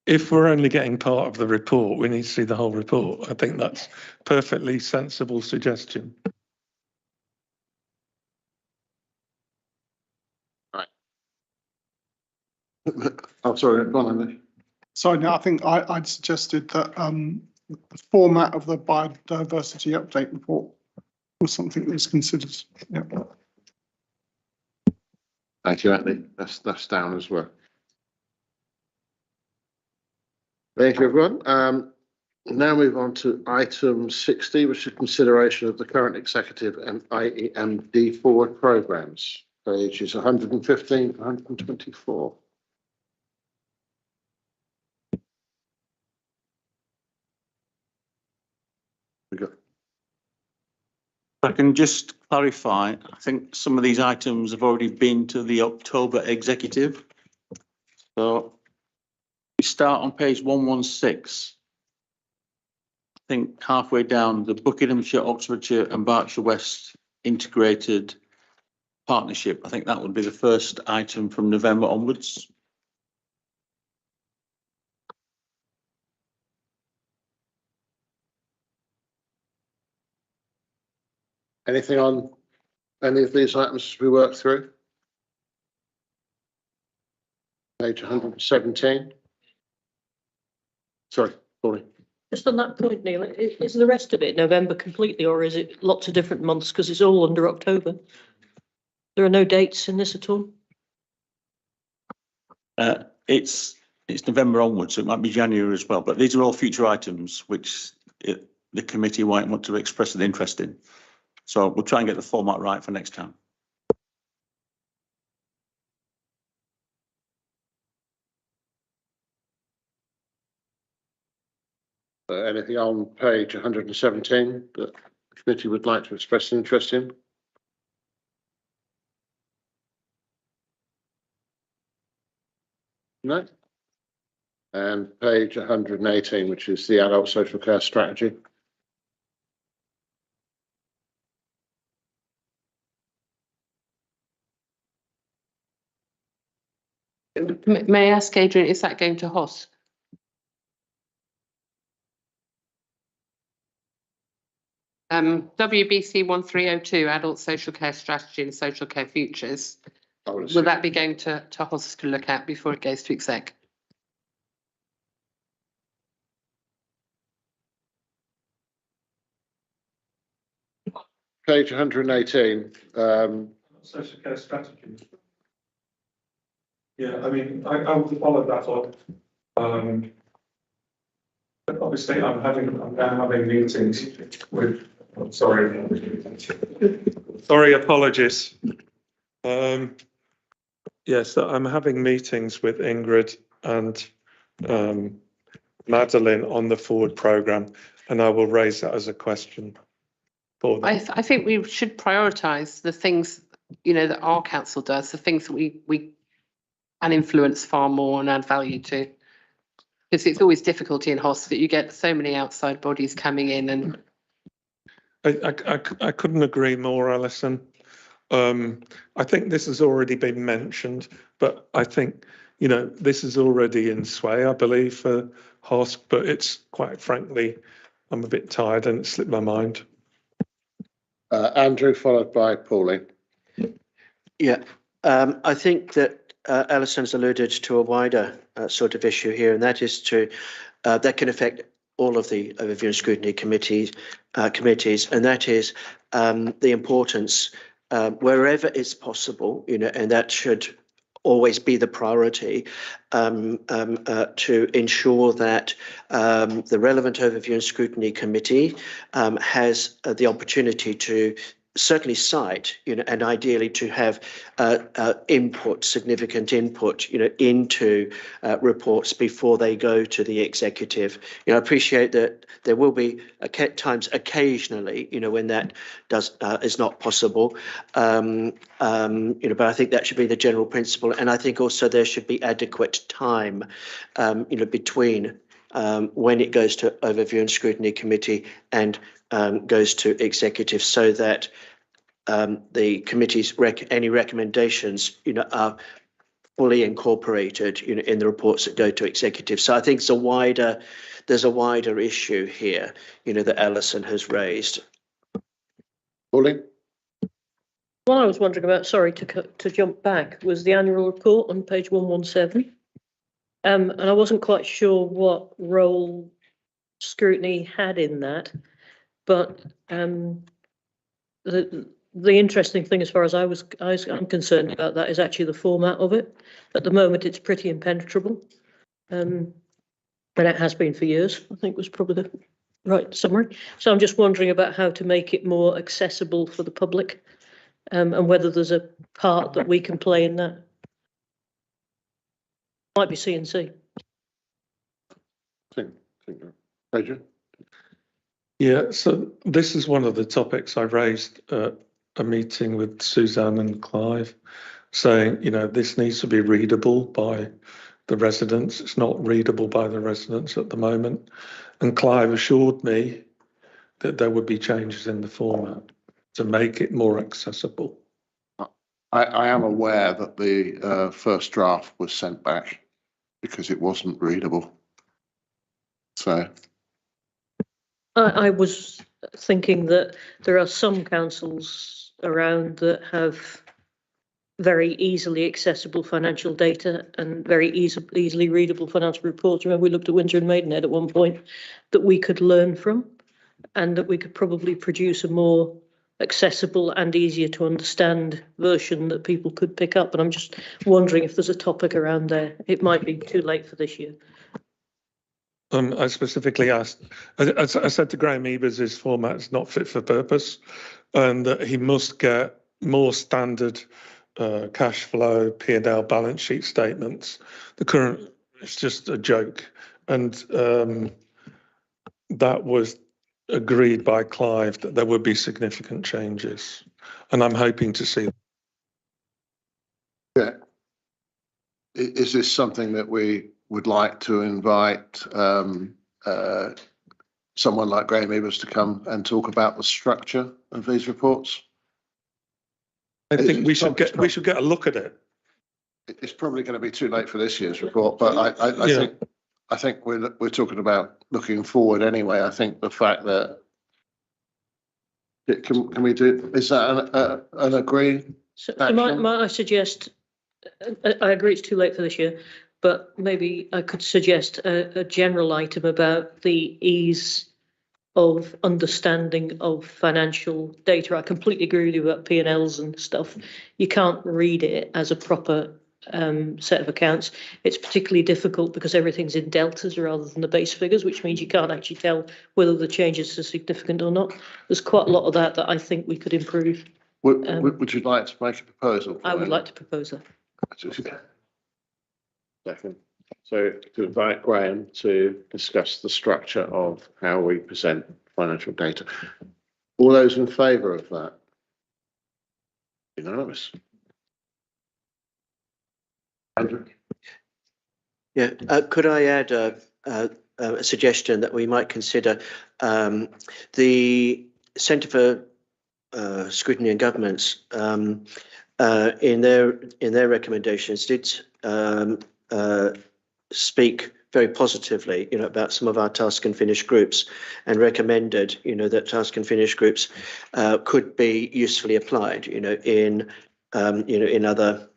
If we're only getting part of the report, we need to see the whole report. I think that's perfectly sensible suggestion. Right. Oh, sorry, go on, Andy. Sorry, no, I think I'd suggested that the format of the biodiversity update report was something that was considered. Yeah. Thank you, Andy. That's down as well. Thank you, everyone. Now move on to item 60, which is consideration of the current executive and IEMD forward programs, pages 115 to 124. I can just clarify, I think some of these items have already been to the October executive. So we start on page 116. I think halfway down, the Buckinghamshire, Oxfordshire and Berkshire West integrated partnership. I think that would be the first item from November onwards. Anything on any of these items as we work through? Page 117. Sorry, Pauline. Just on that point, Neil, is the rest of it November completely, or is it lots of different months? Because it's all under October. There are no dates in this at all. It's it's November onwards, so it might be January as well. But these are all future items which the committee might want to express an interest in. So we'll try and get the format right for next time. Anything on page 117 that the committee would like to express interest in? No. And page 118, which is the adult social care strategy. May I ask Adrian, is that going to HOSC? WBC 1302, Adult Social Care Strategy and Social Care Futures. Will that be going to HOSC to look at before it goes to exec? Page 118. Social care strategy. Yeah, I mean, I would follow that up. But obviously, I'm now having meetings with. Sorry, apologies. Yes, I'm having meetings with Ingrid and Madeline on the forward programme, and I will raise that as a question for them. I think we should prioritise the things, you know, that our council does, the things that we can influence far more and add value to. Because it's always difficult in HOSC that you get so many outside bodies coming in and. I couldn't agree more, Alison. I think this has already been mentioned, but I think, you know, this is already in sway, I believe, for HOSC, but it's quite frankly, I'm a bit tired and it slipped my mind. Andrew, followed by Pauline. Yeah, I think that Alison's alluded to a wider sort of issue here, and that is that can affect all of the overview and scrutiny committees, and that is the importance wherever it's possible, you know, and that should always be the priority to ensure that the relevant overview and scrutiny committee has the opportunity to certainly cite, you know, and ideally to have significant input, you know, into reports before they go to the executive. You know, I appreciate that there will be times occasionally, you know, when that is not possible. You know, but I think that should be the general principle, and I think also there should be adequate time, you know, between when it goes to overview and scrutiny committee and goes to executive, so that the committee's any recommendations, you know, are fully incorporated, you know, in the reports that go to executive. So I think there's a wider issue here, you know, that Alison has raised. Pauline? What I was wondering about, sorry to jump back, was the annual report on page 117. And I wasn't quite sure what role scrutiny had in that, but the interesting thing, as far as I'm concerned about that, is actually the format of it. At the moment, it's pretty impenetrable, and it has been for years, I think was probably the right summary. So I'm just wondering about how to make it more accessible for the public, and whether there's a part that we can play in that. Might be C&C. Adrian? Yeah, so this is one of the topics I raised at a meeting with Suzanne and Clive, saying, you know, this needs to be readable by the residents. It's not readable by the residents at the moment. And Clive assured me that there would be changes in the format to make it more accessible. I am aware that the first draft was sent back because it wasn't readable. So I was thinking that there are some councils around that have very easily accessible financial data and very easily readable financial reports. Remember, we looked at Windsor and Maidenhead at one point, that we could learn from, and that we could probably produce a more accessible and easier to understand version that people could pick up. And I'm just wondering if there's a topic around there. It might be too late for this year. I specifically asked, I said to Graham Ebers, his format's not fit for purpose, and that he must get more standard cash flow, P&L balance sheet statements. The current, it's just a joke. And that was agreed by Clive that there would be significant changes. And I'm hoping to see. Yeah. Is this something that we would like to invite someone like Graham Ebers to come and talk about the structure of these reports? I think we should get a look at it. It's probably going to be too late for this year's report, but I think we're talking about looking forward anyway. I think the fact that can we do, is that an agreed? So might I suggest, I agree it's too late for this year, but maybe I could suggest a general item about the ease of understanding of financial data. I completely agree with you about P&Ls and stuff. You can't read it as a proper set of accounts. It's particularly difficult because everything's in deltas rather than the base figures, which means you can't actually tell whether the changes are significant or not. There's quite a lot of that I think we could improve. Would you like to make a proposal? I would like to propose that. Second. So to invite Graham to discuss the structure of how we present financial data. All those in favour of that? Unanimous. Andrew? Yeah, could I add a suggestion that we might consider? The Centre for Scrutiny and Governance in their recommendations did speak very positively, about some of our task and finish groups, and recommended, that task and finish groups could be usefully applied, in other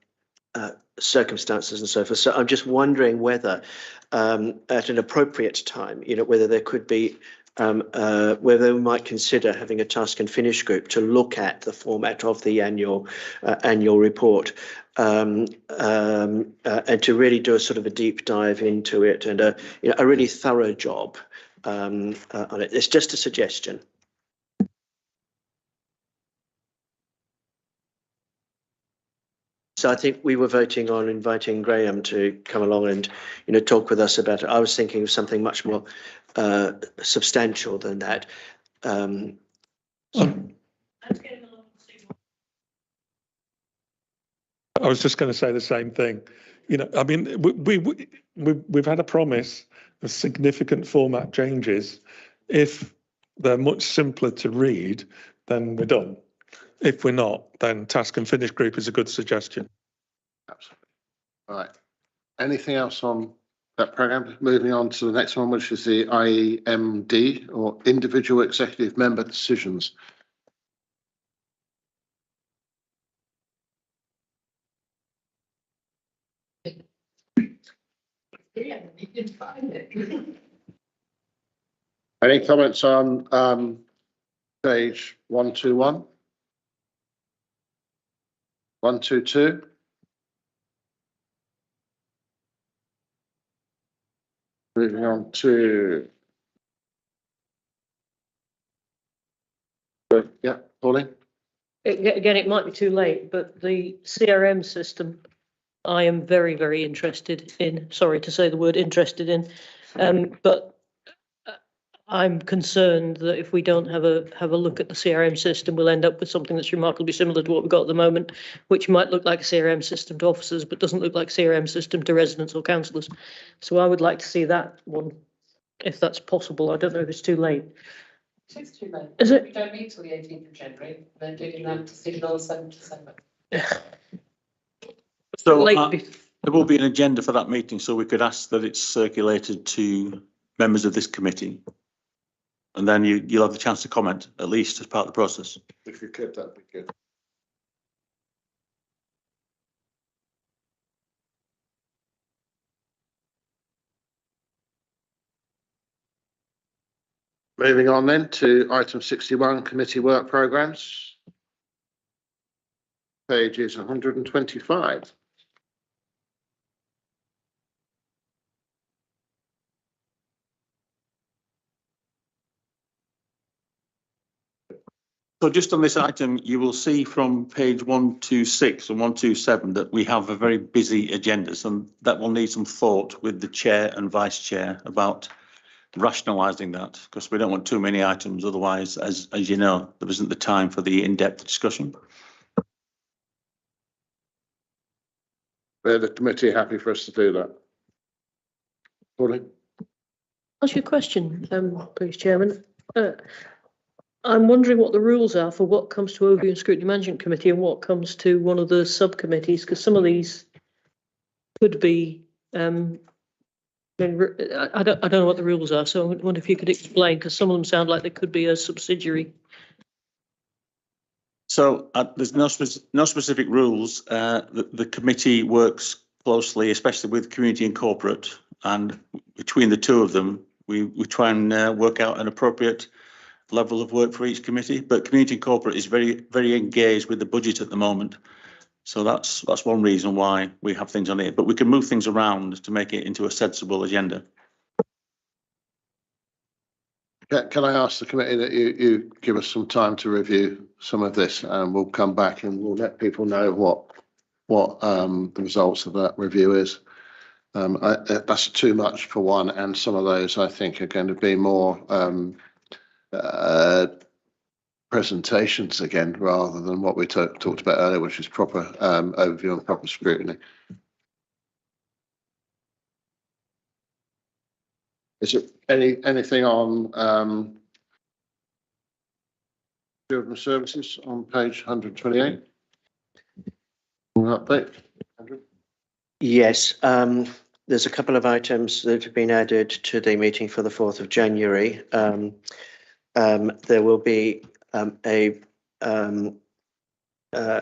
circumstances and so forth. So I'm just wondering whether, at an appropriate time, whether there could be, whether we might consider having a task and finish group to look at the format of the annual report, and to really do a sort of a deep dive into it and a really thorough job on it. It's just a suggestion. So I think we were voting on inviting Graham to come along and, talk with us about it. I was thinking of something much more substantial than that. I was just going to say the same thing. I mean, we've had a promise of significant format changes. If they're much simpler to read, then we're done. If we're not, then task and finish group is a good suggestion. Absolutely. All right. Anything else on that programme? Moving on to the next one, which is the IEMD, or individual executive member decisions. Yeah, you can find it. Any comments on page 121? 122? Moving on to yeah, Pauline. Again, it might be too late, but the CRM system, I am very, very interested in. Sorry to say the word interested in, but I'm concerned that if we don't have a look at the CRM system, we'll end up with something that's remarkably similar to what we've got at the moment, which might look like a CRM system to officers, but doesn't look like a CRM system to residents or councillors. So I would like to see that one, if that's possible. I don't know if it's too late. It's too late. Is it? We don't meet till the 18th of January. They're doing that decision on the 7th of December. So Late there will be an agenda for that meeting, so we could ask that it's circulated to members of this committee. And then you'll have the chance to comment, at least as part of the process. If you could, that'd be good. Moving on then to item 61, committee work programmes. Pages 125. So just on this item, you will see from page 126 and 127 that we have a very busy agenda. So that will need some thought with the chair and vice chair about rationalising that, because we don't want too many items. Otherwise, as you know, there isn't the time for the in-depth discussion. Are the committee happy for us to do that? Pauline? Ask you a question, please, Chairman. I'm wondering what the rules are for what comes to Overview and Scrutiny Management Committee and what comes to one of the subcommittees, because some of these could be, I don't know what the rules are, so I wonder if you could explain, because some of them sound like they could be a subsidiary. So there's no specific rules. The committee works closely, especially with community and corporate, and between the two of them, we try and work out an appropriate level of work for each committee. But community and corporate is very engaged with the budget at the moment, so that's one reason why we have things on it. But we can move things around to make it into a sensible agenda. Can I ask the committee that you give us some time to review some of this, and we'll come back and we'll let people know what the results of that review is. That's too much for one, and some of those I think are going to be more presentations again, rather than what we talked about earlier, which is proper overview and proper scrutiny. Is it anything on children's services on page 128? Update, Andrew? Yes, there's a couple of items that have been added to the meeting for the 4th of January. There will be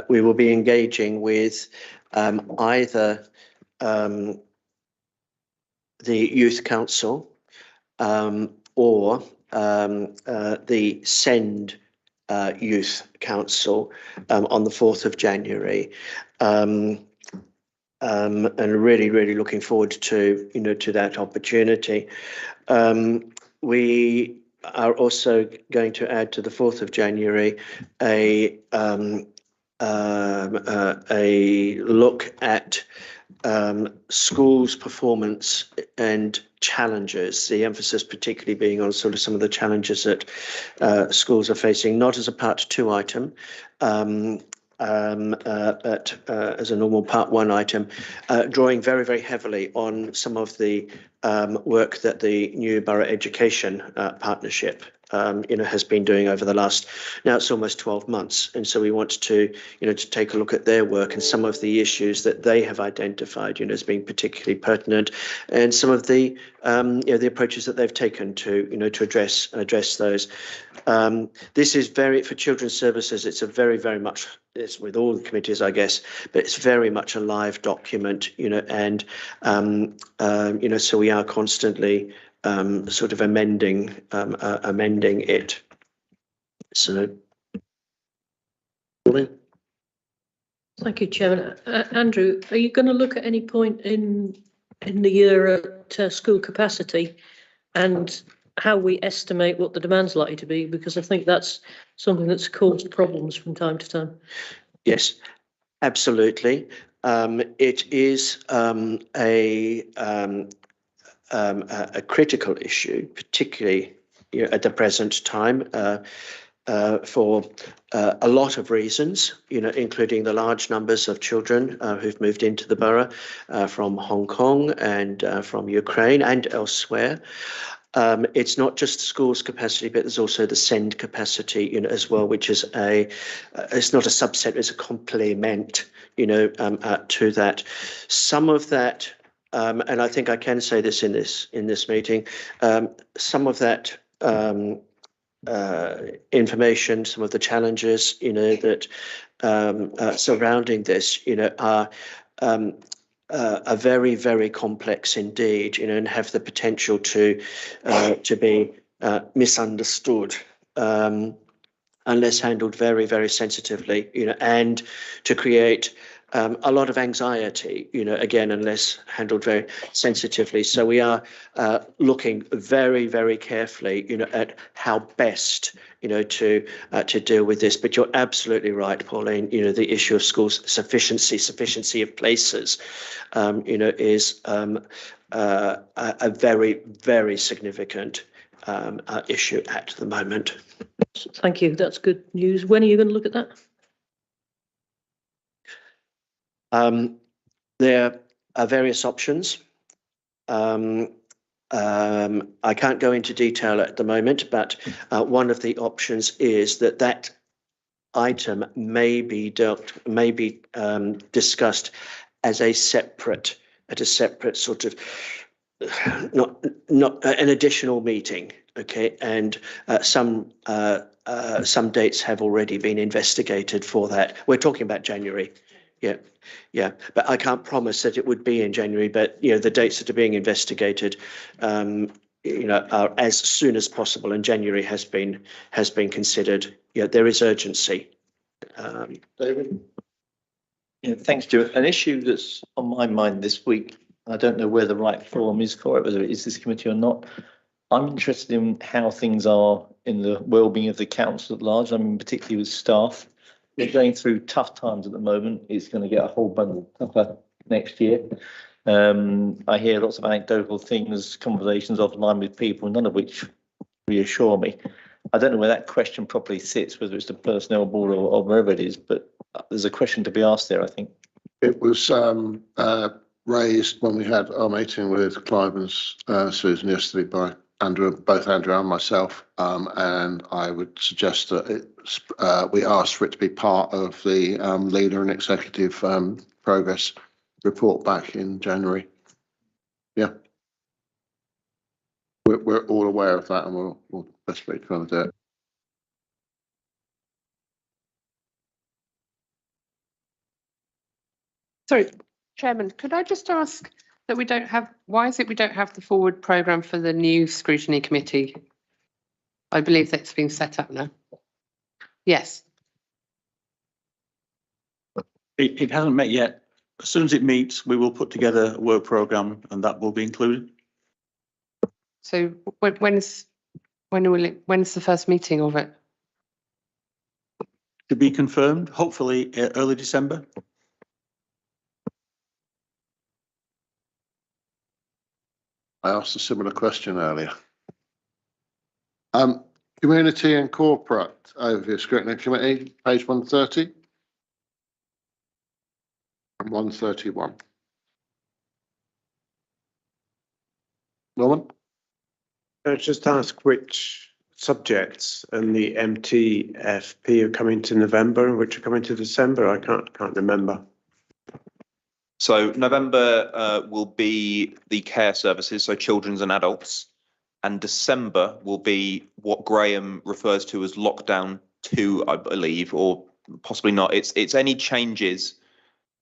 we will be engaging with either the Youth Council or the SEND Youth Council on the 4th of January. And really looking forward to, to that opportunity. We are also going to add to the 4th of January a look at schools' performance and challenges, the emphasis particularly being on sort of some of the challenges that schools are facing, not as a part 2 item, but as a normal part 1 item, drawing very heavily on some of the work that the new Borough Education Partnership has been doing over the last, now it's almost 12 months. And so we want to, to take a look at their work and some of the issues that they have identified, as being particularly pertinent, and some of the, the approaches that they've taken to, to address those. This is for children's services, it's a very much, it's with all the committees, I guess, but it's very much a live document, and, so we are constantly sort of amending it. So. Thank you, Chairman. Andrew, are you going to look at any point in the year at school capacity and how we estimate what the demand's likely to be? Because I think that's something that's caused problems from time to time. Yes, absolutely. It is a critical issue, particularly at the present time, for a lot of reasons, including the large numbers of children who've moved into the borough from Hong Kong and from Ukraine and elsewhere. It's not just schools capacity, but there's also the SEND capacity, as well, which is it's not a subset, it's a complement, to that. Some of that, and I think I can say this in this meeting, some of that information, some of the challenges, that surrounding this, are very complex indeed, and have the potential to be misunderstood. Unless handled very, very sensitively, and to create a lot of anxiety, again, unless handled very sensitively. So we are looking very, very carefully, at how best, to deal with this. But you're absolutely right, Pauline. The issue of schools sufficiency of places, is a very, very significant issue at the moment. Thank you. That's good news. When are you going to look at that? There are various options. I can't go into detail at the moment, but one of the options is that item may be discussed as a separate sort of not an additional meeting. Okay, and some dates have already been investigated for that. We're talking about January. Yeah, but I can't promise that it would be in January. But the dates that are being investigated, are as soon as possible, and January has been considered. Yeah, there is urgency. David. Yeah, thanks, Stuart. An issue that's on my mind this week. I don't know where the right forum is for it, whether it is this committee or not. I'm interested in how things are in the well-being of the council at large. I mean, particularly with staff. We're going through tough times at the moment. It's going to get a whole bundle tougher next year. I hear lots of anecdotal things, conversations offline with people, none of which reassure me. I don't know where that question properly sits, whether it's the personnel board or wherever it is, but there's a question to be asked there, I think. It was raised when we had our meeting with Clive and Susan yesterday by both Andrew and myself, and I would suggest that we asked for it to be part of the leader and executive progress report back in January. Yeah, we're all aware of that, and we'll desperately try to do it. Sorry, Chairman, could I just ask that why is it we don't have the forward programme for the new scrutiny committee? I believe that's been set up now. Yes. It hasn't met yet. As soon as it meets, we will put together a work programme and that will be included. So when's the first meeting of it? To be confirmed, hopefully early December. I asked a similar question earlier. Community and corporate overview scrutiny committee, page 130 and 131. Norman? Can I just ask which subjects and the MTFP are coming to November and which are coming to December? I can't remember. So November will be the care services, so children's and adults, and December will be what Graham refers to as lockdown 2, I believe, or possibly not. It's any changes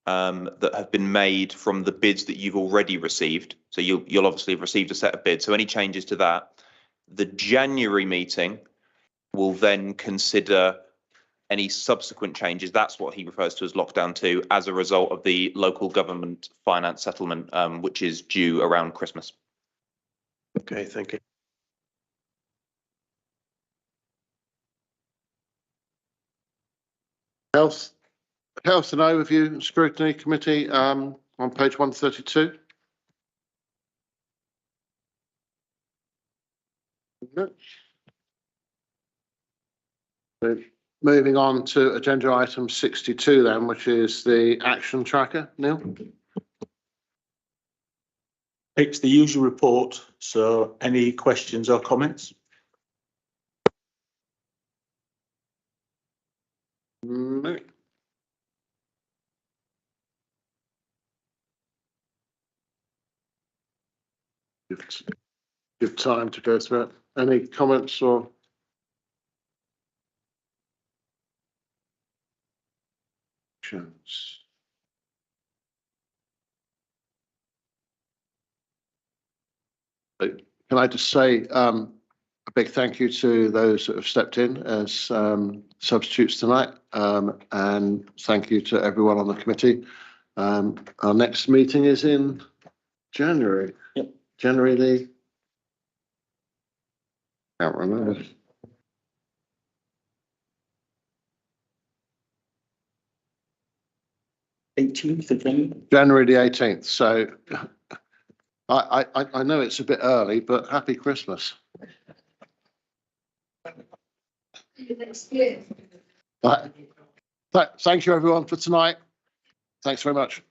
that have been made from the bids that you've already received. So you'll obviously have received a set of bids. So any changes to that. The January meeting will then consider any subsequent changes. That's what he refers to as lockdown 2 as a result of the local government finance settlement, which is due around Christmas. Okay, thank you. Health and overview scrutiny committee on page 132. So moving on to agenda item 62 then, which is the action tracker. Neil? It's the usual report. So any questions or comments? No. Give time to go through it. Any comments or? Questions? Can I just say, big thank you to those that have stepped in as substitutes tonight, and thank you to everyone on the committee. Our next meeting is in January. Yep. January the, can't remember. Eighteenth of January. January the 18th. So I know it's a bit early, but happy Christmas. Right. Thank you everyone for tonight. Thanks very much.